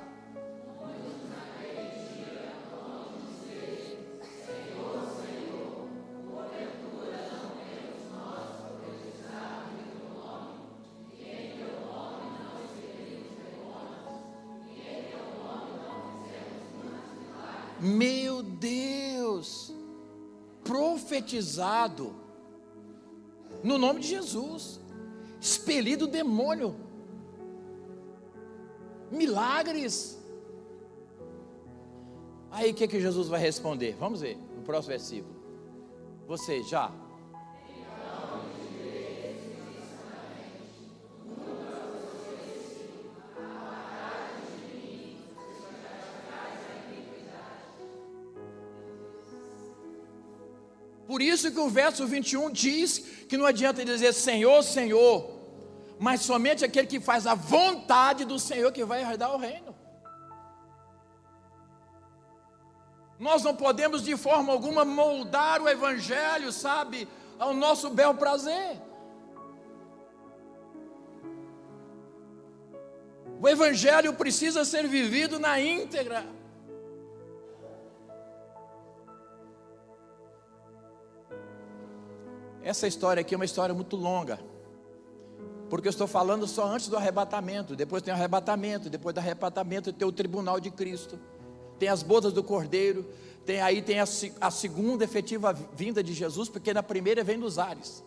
Meu Deus, profetizado no nome de Jesus, expelido o demônio, milagres. Aí o que Jesus vai responder? Vamos ver no próximo versículo. Você já. Por isso que o verso 21 diz que não adianta dizer Senhor, Senhor, mas somente aquele que faz a vontade do Senhor que vai herdar o reino. Nós não podemos de forma alguma moldar o evangelho, sabe, ao nosso bel prazer. O evangelho precisa ser vivido na íntegra. Essa história aqui é uma história muito longa, porque eu estou falando só antes do arrebatamento. Depois tem o arrebatamento, depois do arrebatamento tem o tribunal de Cristo, tem as bodas do Cordeiro, tem a segunda efetiva vinda de Jesus, porque na primeira vem dos ares.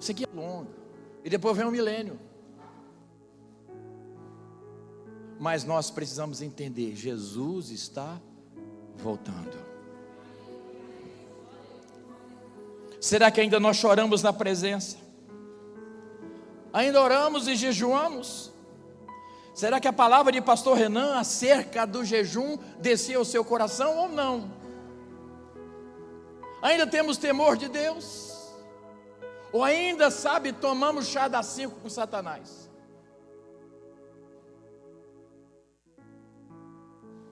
Isso aqui é longo, e depois vem o milênio. Mas nós precisamos entender, Jesus está voltando. Será que ainda nós choramos na presença? Ainda oramos e jejuamos? Será que a palavra de pastor Renan acerca do jejum desceu ao seu coração ou não? Ainda temos temor de Deus? Ou ainda, sabe, tomamos chá das 5 com Satanás?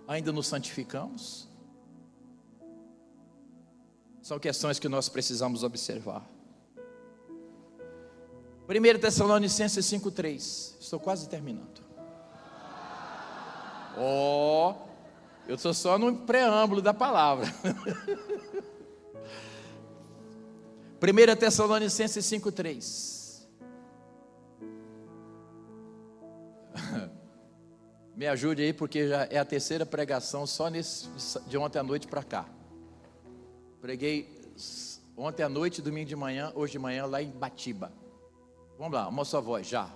Ainda nos santificamos? São questões que nós precisamos observar. 1 Tessalonicenses 5:3. Estou quase terminando. Eu estou só no preâmbulo da palavra. 1 Tessalonicenses 5:3. Me ajude aí, porque já é a terceira pregação só de ontem à noite para cá. Preguei ontem à noite, domingo de manhã, hoje de manhã lá em Batiba. Vamos lá, uma só voz, já.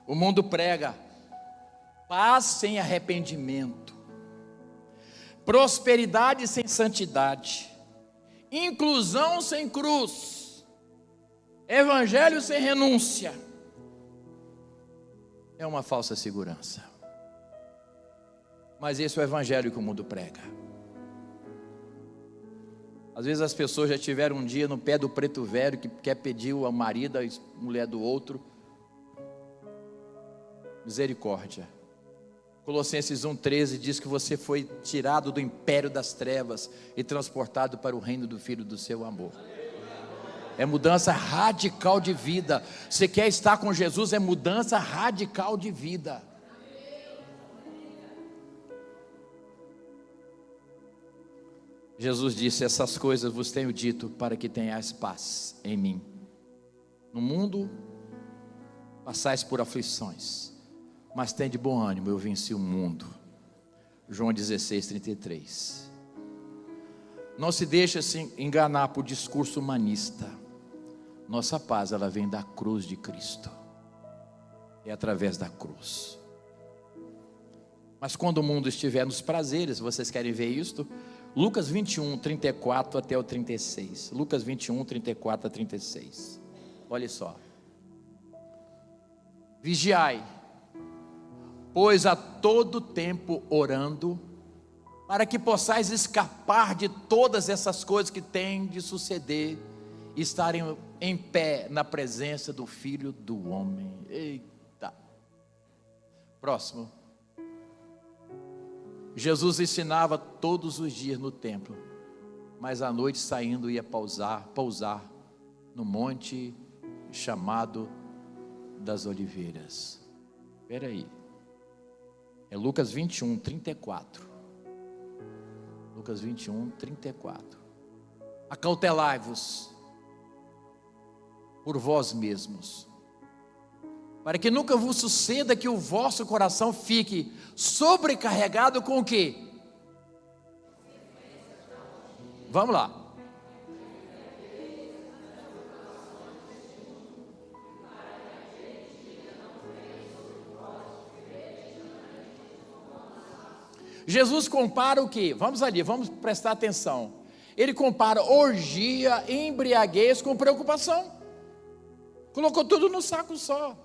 O mundo prega paz sem arrependimento, prosperidade sem santidade, inclusão sem cruz, evangelho sem renúncia. É uma falsa segurança. Mas esse é o evangelho que o mundo prega. Às vezes as pessoas já tiveram um dia no pé do preto velho, que quer pedir o marido, a mulher do outro. Misericórdia. Colossenses 1:13 diz que você foi tirado do império das trevas e transportado para o reino do Filho do seu amor. É mudança radical de vida. Você quer estar com Jesus, é mudança radical de vida. Jesus disse: essas coisas vos tenho dito para que tenhais paz em mim. No mundo passais por aflições, mas tem de bom ânimo, eu venci o mundo. João 16:33. Não se deixe assim enganar por discurso humanista. Nossa paz, ela vem da cruz de Cristo. É através da cruz. Mas quando o mundo estiver nos prazeres, vocês querem ver isto? Lucas 21:34 até o 36. Lucas 21:34 a 36. Olha só. Vigiai, pois a todo tempo orando, para que possais escapar de todas essas coisas que têm de suceder, e estarem em pé na presença do Filho do Homem. Eita. Próximo. Jesus ensinava todos os dias no templo, mas à noite saindo ia pousar no monte chamado das Oliveiras. Espera aí. É Lucas 21:34. Lucas 21:34. Acautelai-vos por vós mesmos, para que nunca vos suceda que o vosso coração fique sobrecarregado com o quê? Vamos lá. Jesus compara o quê? Vamos ali, vamos prestar atenção. Ele compara orgia e embriaguez com preocupação. Colocou tudo no saco só.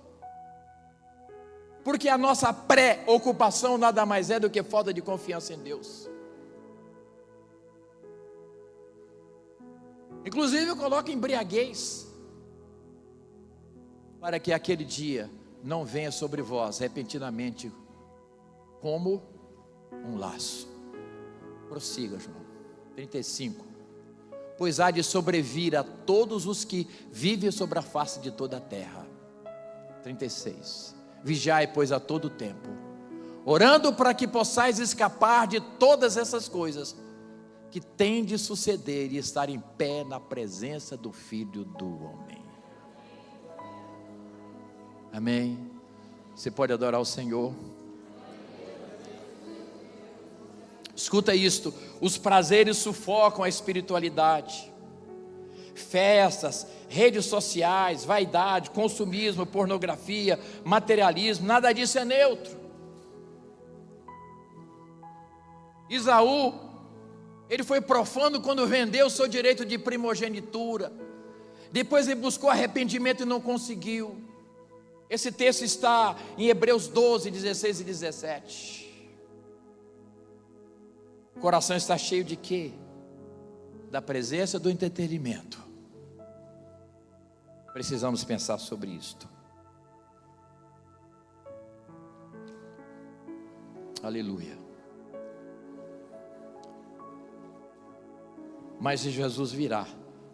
Porque a nossa pré-ocupação nada mais é do que falta de confiança em Deus. Inclusive coloca embriaguez, para que aquele dia não venha sobre vós repentinamente como um laço. Prossiga, João. 35. Pois há de sobrevir a todos os que vivem sobre a face de toda a terra. 36. Vigiai, pois, a todo tempo, orando para que possais escapar de todas essas coisas que têm de suceder e estar em pé na presença do Filho do Homem. Amém. Você pode adorar o Senhor. Escuta isto: os prazeres sufocam a espiritualidade. Festas, redes sociais, vaidade, consumismo, pornografia, materialismo, nada disso é neutro. Esaú, ele foi profano quando vendeu o seu direito de primogenitura. Depois ele buscou arrependimento e não conseguiu. Esse texto está em Hebreus 12, 16 e 17. O coração está cheio de quê? Da presença do entretenimento. Precisamos pensar sobre isto. Aleluia. Mas Jesus virá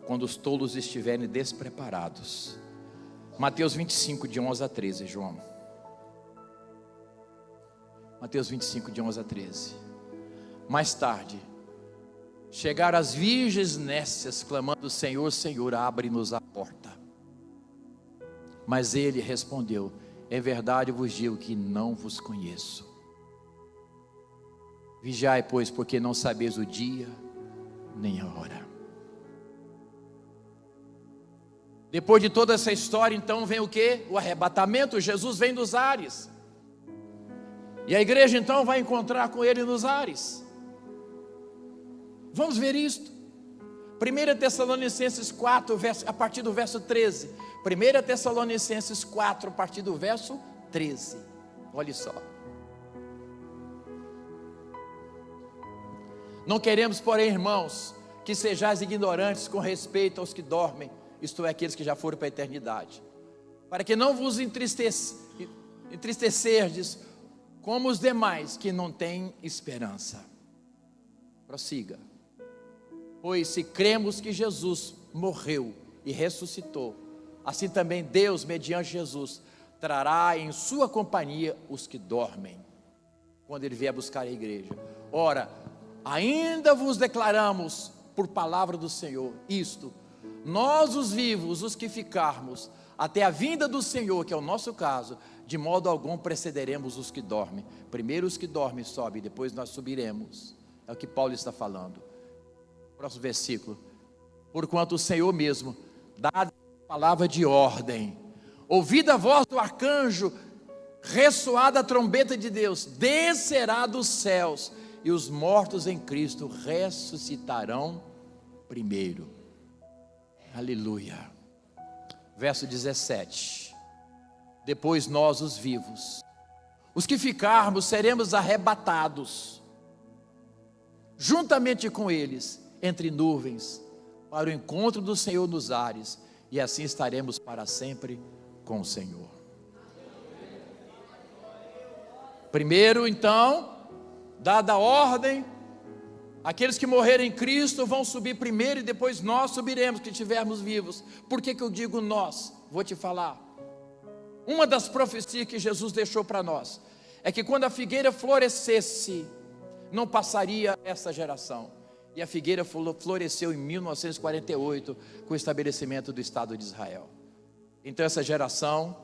quando os tolos estiverem despreparados. Mateus 25, de 11 a 13, João. Mateus 25, de 11 a 13. Mais tarde, chegaram as virgens nécias, clamando: Senhor, Senhor, abre-nos a porta. Mas ele respondeu: em verdade vos digo que não vos conheço. Vigiai, pois, porque não sabeis o dia nem a hora. Depois de toda essa história, então vem o quê? O arrebatamento. Jesus vem dos ares. E a igreja então vai encontrar com ele nos ares. Vamos ver isto. 1 Tessalonicenses 4, a partir do verso 13. 1 Tessalonicenses 4, a partir do verso 13. Olha só. Não queremos, porém, irmãos, que sejais ignorantes com respeito aos que dormem, isto é, aqueles que já foram para a eternidade, para que não vos entristecerdes como os demais que não têm esperança. Prossiga. Pois se cremos que Jesus morreu e ressuscitou, assim também Deus, mediante Jesus, trará em sua companhia os que dormem, quando ele vier buscar a igreja. Ora, ainda vos declaramos por palavra do Senhor isto: nós os vivos, os que ficarmos até a vinda do Senhor, que é o nosso caso, de modo algum precederemos os que dormem. Primeiro os que dormem sobem, depois nós subiremos. É o que Paulo está falando. Próximo versículo. Porquanto o Senhor mesmo dá a palavra de ordem, ouvida a voz do arcanjo, ressoada a trombeta de Deus, descerá dos céus, e os mortos em Cristo ressuscitarão primeiro. Aleluia. Verso 17. Depois nós, os vivos, os que ficarmos, seremos arrebatados, juntamente com eles, entre nuvens, para o encontro do Senhor nos ares, e assim estaremos para sempre com o Senhor. Primeiro, então, dada a ordem, aqueles que morrerem em Cristo vão subir primeiro, e depois nós subiremos, que estivermos vivos. Por que eu digo nós? Vou te falar. Uma das profecias que Jesus deixou para nós é que quando a figueira florescesse, não passaria essa geração. E a figueira floresceu em 1948, com o estabelecimento do Estado de Israel. Então essa geração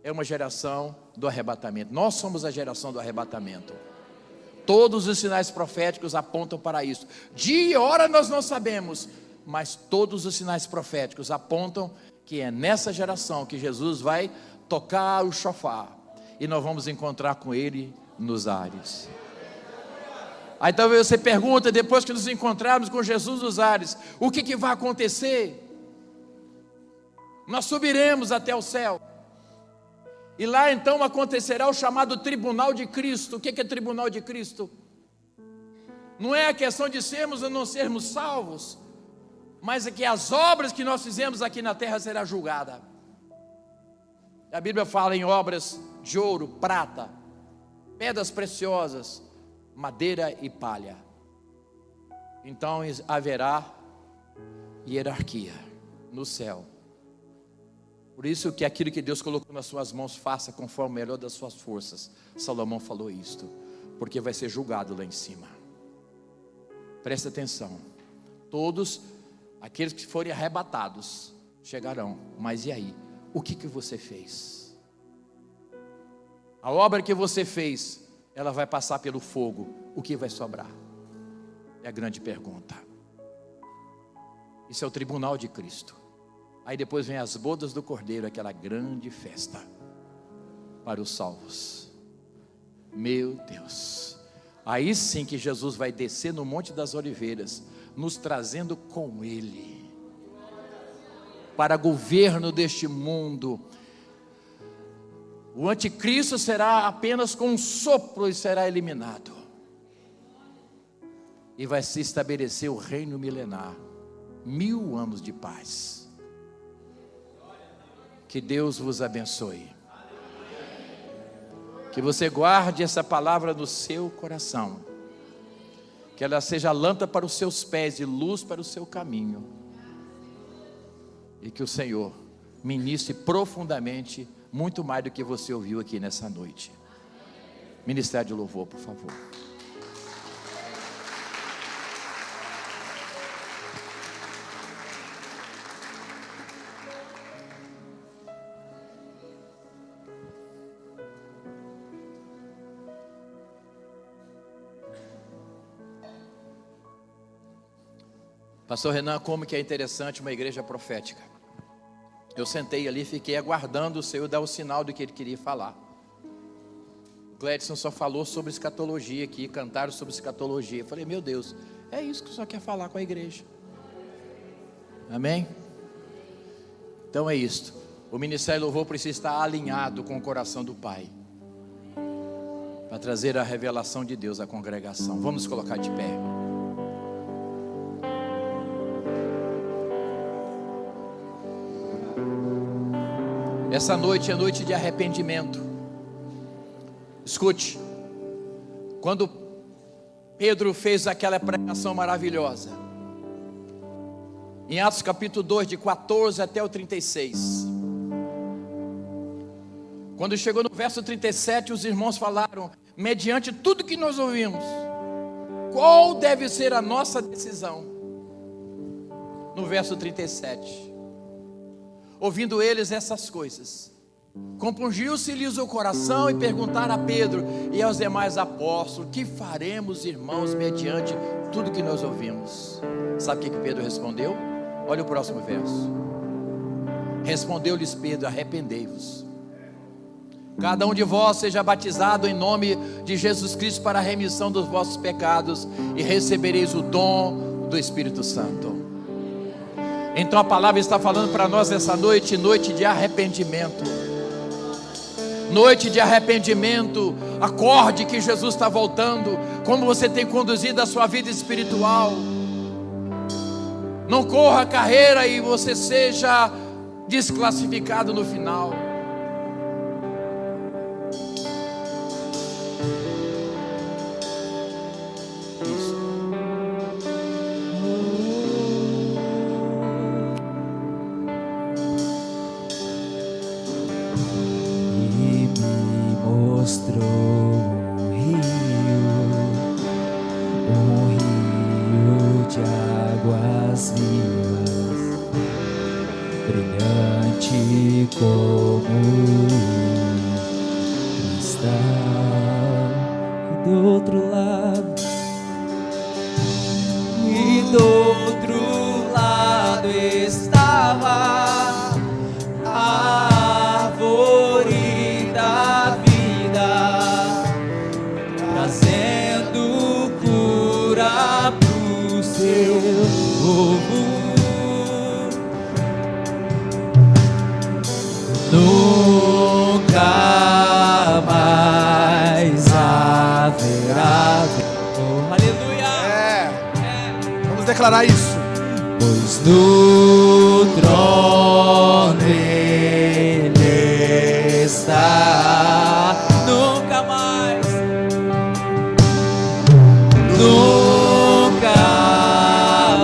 é uma geração do arrebatamento. Nós somos a geração do arrebatamento. Todos os sinais proféticos apontam para isso. Dia e hora nós não sabemos, mas todos os sinais proféticos apontam que é nessa geração que Jesus vai tocar o chofar, e nós vamos encontrar com ele nos ares. Aí talvez você pergunta, depois que nos encontrarmos com Jesus nos ares, o que vai acontecer? Nós subiremos até o céu, e lá então acontecerá o chamado tribunal de Cristo. O que é tribunal de Cristo? Não é a questão de sermos ou não sermos salvos, mas é que as obras que nós fizemos aqui na terra serão julgadas. A Bíblia fala em obras de ouro, prata, pedras preciosas, madeira e palha. Então haverá hierarquia no céu. Por isso que aquilo que Deus colocou nas suas mãos, faça conforme o melhor das suas forças. Salomão falou isto, porque vai ser julgado lá em cima. Presta atenção. Todos aqueles que forem arrebatados chegarão. Mas e aí? O que você fez? A obra que você fez, ela vai passar pelo fogo. O que vai sobrar? É a grande pergunta. Isso é o tribunal de Cristo. Aí depois vem as bodas do Cordeiro, aquela grande festa para os salvos. Meu Deus. Aí sim que Jesus vai descer no Monte das Oliveiras, nos trazendo com Ele para governo deste mundo. O anticristo será apenas com um sopro e será eliminado. e vai se estabelecer o reino milenar, 1000 anos de paz. Que Deus vos abençoe. Que você guarde essa palavra no seu coração, que ela seja lâmpada para os seus pés e luz para o seu caminho, e que o Senhor ministre profundamente, muito mais do que você ouviu aqui nessa noite. Ministério de louvor, por favor. Pastor Renan, como que é interessante uma igreja profética. Eu sentei ali e fiquei aguardando o Senhor dar o sinal do que Ele queria falar. O Gledson só falou sobre escatologia aqui, cantaram sobre escatologia. Eu falei, meu Deus, é isso que o Senhor quer falar com a igreja. Amém? Então é isto. O Ministério de Louvor precisa estar alinhado com o coração do Pai, para trazer a revelação de Deus à congregação. Vamos nos colocar de pé. Essa noite é noite de arrependimento. Escute, quando Pedro fez aquela pregação maravilhosa, em Atos capítulo 2, de 14 até o 36, quando chegou no verso 37, os irmãos falaram, mediante tudo que nós ouvimos, qual deve ser a nossa decisão? No verso 37, ouvindo eles essas coisas, compungiu-se-lhes o coração e perguntaram a Pedro e aos demais apóstolos, que faremos, irmãos, mediante tudo que nós ouvimos? Sabe o que Pedro respondeu? Olha o próximo verso. Respondeu-lhes Pedro, arrependei-vos, cada um de vós seja batizado em nome de Jesus Cristo para a remissão dos vossos pecados, e recebereis o dom do Espírito Santo. Então a palavra está falando para nós essa noite, noite de arrependimento. Noite de arrependimento. Acorde que Jesus está voltando. Como você tem conduzido a sua vida espiritual. Não corra a carreira e você seja desclassificado no final. Declarar isso, pois no trono Ele está, nunca mais, nunca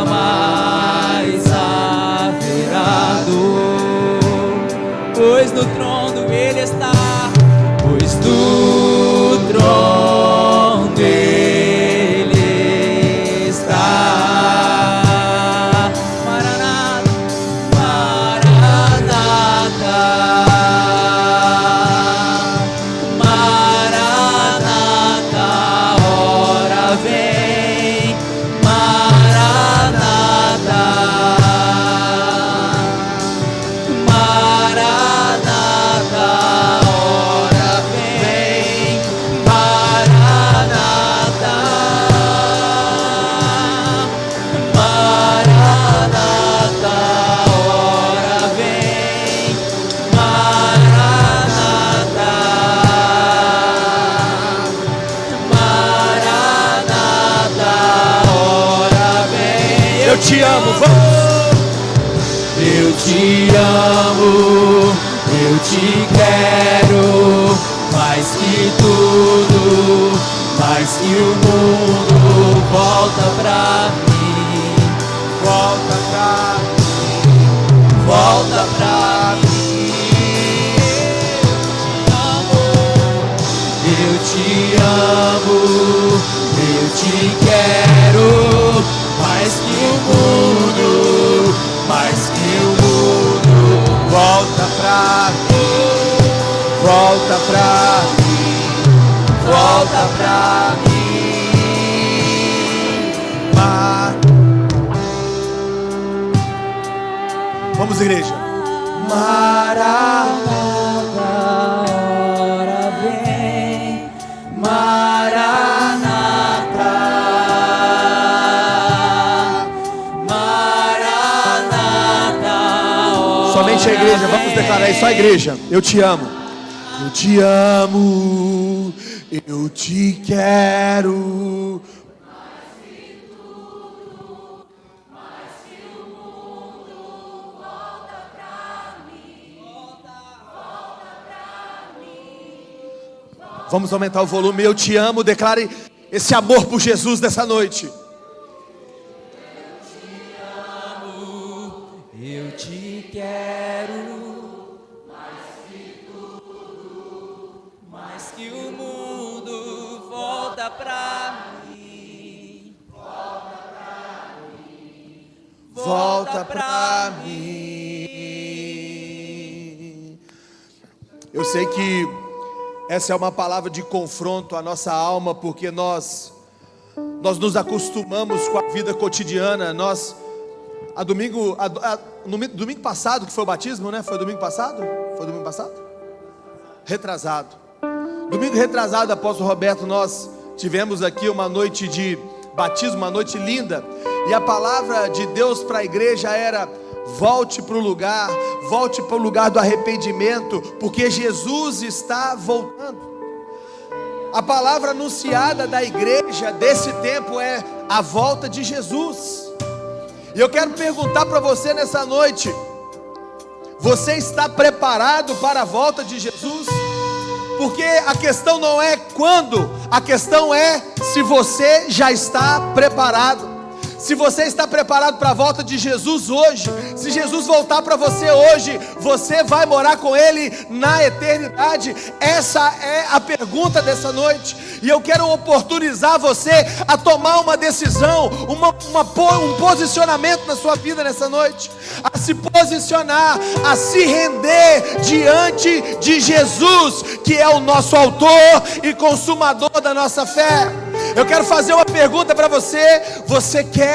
mais haverá dor, pois no trono Ele está, pois no trono Ele está. Maranata, Maranata. Eu te amo, vamos. Eu te amo, eu te quero, mais que tudo, mais que o mundo. Volta pra mim, Volta pra volta pra mim. Eu te amo, eu te quero, mais que o mundo, mais que o mundo. Volta pra mim, volta pra mim, Volta pra mim. Vamos, igreja. Maranata, hora vem. Maranata, Maranata. Somente a igreja, vamos declarar isso, só a igreja. Eu te amo. Eu te amo. Eu te quero. Vamos aumentar o volume. Eu te amo. Declare esse amor por Jesus nessa noite. Eu te quero, mais que o mundo. Volta pra mim, Volta pra mim. Eu sei que essa é uma palavra de confronto à nossa alma, porque nós nos acostumamos com a vida cotidiana. No domingo passado, que foi o batismo, né? Foi domingo passado? Foi domingo passado? Retrasado. Domingo retrasado, apóstolo Roberto, nós tivemos aqui uma noite de batismo, uma noite linda. E a palavra de Deus para a igreja era: volte para o lugar do arrependimento, porque Jesus está voltando. A palavra anunciada da igreja desse tempo é a volta de Jesus. E eu quero perguntar para você nessa noite: você está preparado para a volta de Jesus? Porque a questão não é quando, a questão é se você já está preparado. Se você está preparado para a volta de Jesus hoje, se Jesus voltar para você hoje, você vai morar com Ele na eternidade? Essa é a pergunta dessa noite. E eu quero oportunizar você a tomar uma decisão, um posicionamento na sua vida nessa noite. A se posicionar, a se render diante de Jesus, que é o nosso autor e consumador da nossa fé. Eu quero fazer uma pergunta para você. Você quer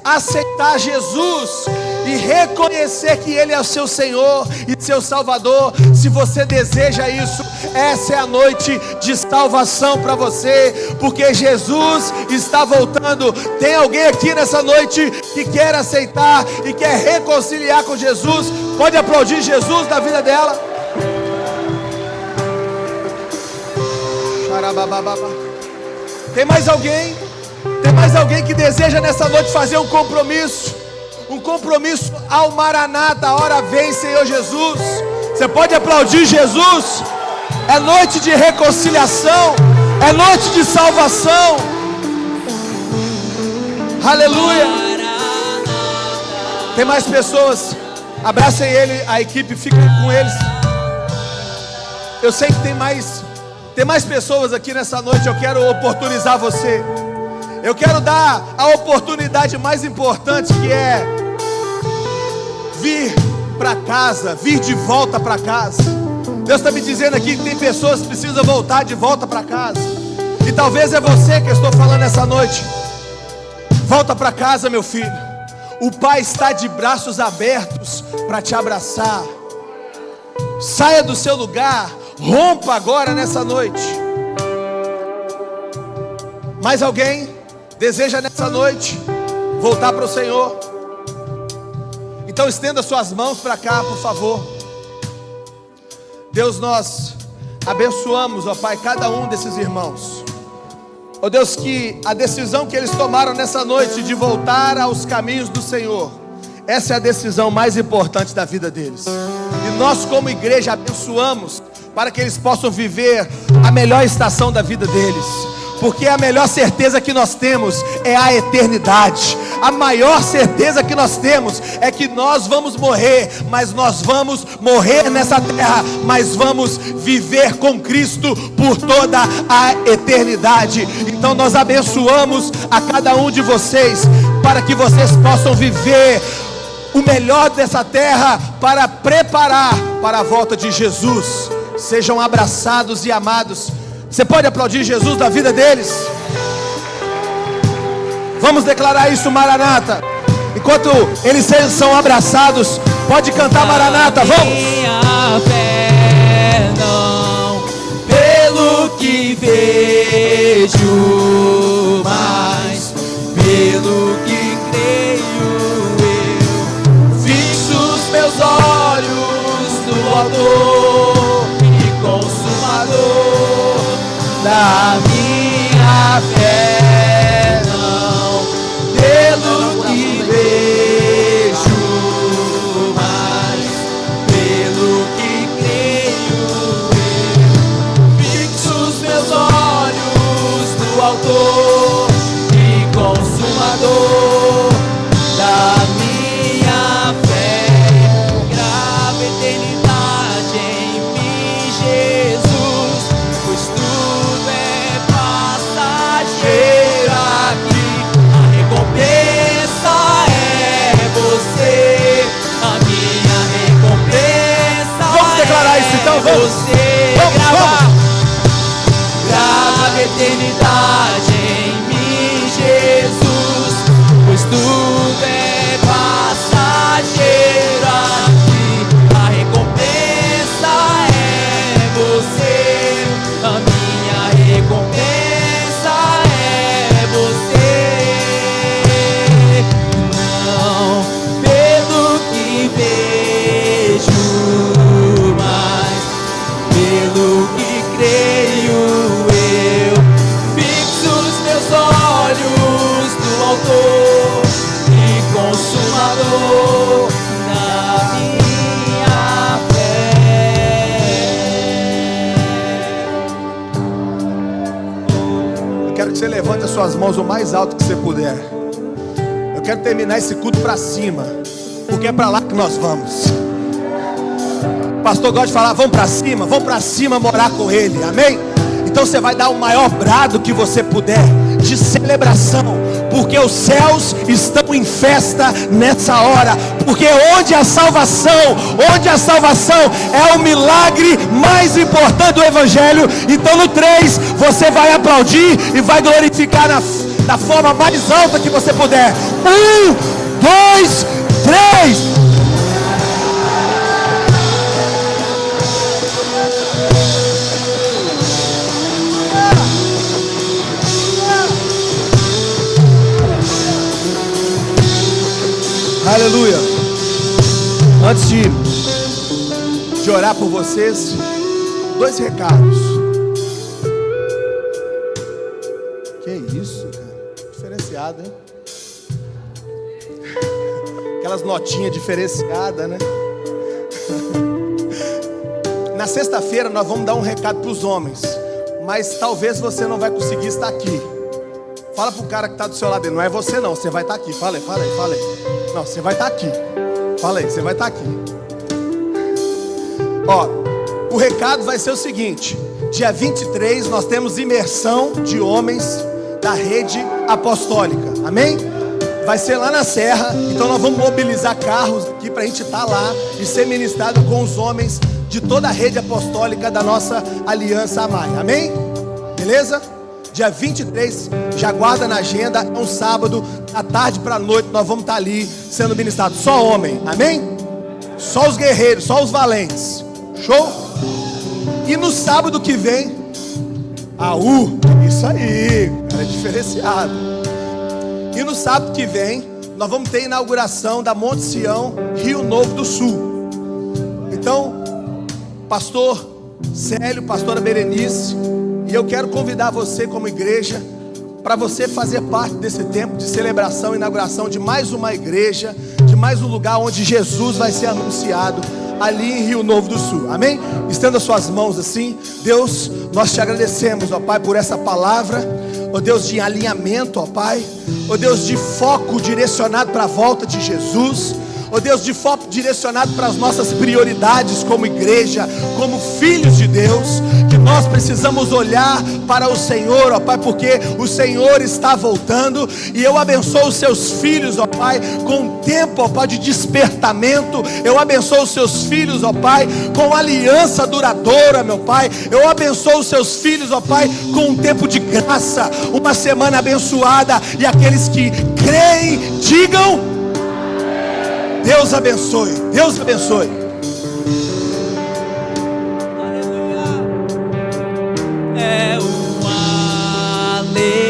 aceitar Jesus e reconhecer que Ele é o seu Senhor e seu Salvador? Se você deseja isso, essa é a noite de salvação para você, porque Jesus está voltando. Tem alguém aqui nessa noite que quer aceitar e quer reconciliar com Jesus? Pode aplaudir Jesus na vida dela. Tem mais alguém? Tem mais alguém que deseja nessa noite fazer um compromisso? Um compromisso ao Maranata, a hora vem, Senhor Jesus. Você pode aplaudir Jesus? É noite de reconciliação, é noite de salvação. Aleluia. Tem mais pessoas? Abracem ele, a equipe, fica com eles. Eu sei que tem mais pessoas aqui nessa noite. Eu quero oportunizar você. Eu quero dar a oportunidade mais importante, que é vir para casa, vir de volta para casa. Deus está me dizendo aqui que tem pessoas que precisam voltar de volta para casa. E talvez é você que eu estou falando essa noite. Volta para casa, meu filho. O Pai está de braços abertos para te abraçar. Saia do seu lugar. Rompa agora nessa noite. Mais alguém deseja nessa noite voltar para o Senhor? Então estenda suas mãos para cá, por favor. Deus, nós abençoamos, ó Pai, cada um desses irmãos. Ó Deus, que a decisão que eles tomaram nessa noite de voltar aos caminhos do Senhor, essa é a decisão mais importante da vida deles. E nós como igreja abençoamos para que eles possam viver a melhor estação da vida deles. Porque a melhor certeza que nós temos é a eternidade. A maior certeza que nós temos é que nós vamos morrer, mas nós vamos morrer nessa terra, mas vamos viver com Cristo por toda a eternidade. Então nós abençoamos a cada um de vocês, para que vocês possam viver o melhor dessa terra, para preparar para a volta de Jesus. Sejam abraçados e amados. Você pode aplaudir Jesus da vida deles? Vamos declarar isso, Maranata. Enquanto eles são abraçados, pode cantar Maranata, vamos. Minha fé não pelo que vejo, mas pelo que creio eu. Fixo os meus olhos no Autor e Consumador da minha fé, não pelo que vejo, mas pelo que creio eu. Fixo os meus olhos no Autor e Consumador da minha fé. Grava eternidade em mim, Jesus, pois tudo é passageiro aqui. A recompensa é você, a minha recompensa. Vamos declarar isso então, vamos. Você grava a eternidade em mim, Jesus, pois tudo é passageiro aqui. A recompensa é você, a minha recompensa é você. Não pelo que vejo, mas pelo que creio eu. Fixo os meus olhos no Autor e Consumador da minha fé. Eu quero que você levante as suas mãos o mais alto que você puder. Eu quero terminar esse culto para cima, porque é para lá que nós vamos. O pastor gosta de falar, vamos para cima morar com ele, amém? Então você vai dar o maior brado que você puder, de celebração, porque os céus estão em festa nessa hora, porque onde a salvação é o milagre mais importante do Evangelho. Então no 3, você vai aplaudir e vai glorificar da forma mais alta que você puder. 1, 2, 3. Aleluia. Antes de orar por vocês, 2 recados. Que isso, cara? Diferenciado, hein? Aquelas notinhas diferenciadas, né? Na sexta-feira nós vamos dar um recado para os homens, mas talvez você não vai conseguir estar aqui. Fala pro cara que está do seu lado, não é você não, você vai estar aqui. Fala aí. Não, você vai estar aqui. Fala aí, você vai estar aqui. Ó, o recado vai ser o seguinte: dia 23 nós temos imersão de homens da rede apostólica, amém? Vai ser lá na Serra. Então nós vamos mobilizar carros aqui para a gente estar lá e ser ministrado com os homens de toda a rede apostólica da nossa Aliança Amai, amém? Beleza? Dia 23, já guarda na agenda, é um sábado, à tarde para a noite, nós vamos estar ali sendo ministrados. Só homem, amém? Só os guerreiros, só os valentes. Show? E no sábado que vem, isso aí, cara, é diferenciado. E no sábado que vem, nós vamos ter a inauguração da Monte Sião, Rio Novo do Sul. Então, pastor Célio, pastora Berenice, e eu quero convidar você como igreja para você fazer parte desse tempo de celebração, inauguração de mais uma igreja, de mais um lugar onde Jesus vai ser anunciado ali em Rio Novo do Sul, amém? Estenda suas mãos assim. Deus, nós te agradecemos, ó Pai, por essa palavra, ó Deus, de alinhamento, ó Pai, ó Deus, de foco direcionado para a volta de Jesus, ó Deus, de foco direcionado para as nossas prioridades como igreja, como filhos de Deus, que nós precisamos olhar para o Senhor, ó Pai, porque o Senhor está voltando, e eu abençoo os seus filhos, ó Pai, com um tempo, ó Pai, de despertamento. Eu abençoo os seus filhos, ó Pai, com aliança duradoura, meu Pai. Eu abençoo os seus filhos, ó Pai, com um tempo de graça, uma semana abençoada, e aqueles que creem, digam: Deus abençoe, Deus abençoe.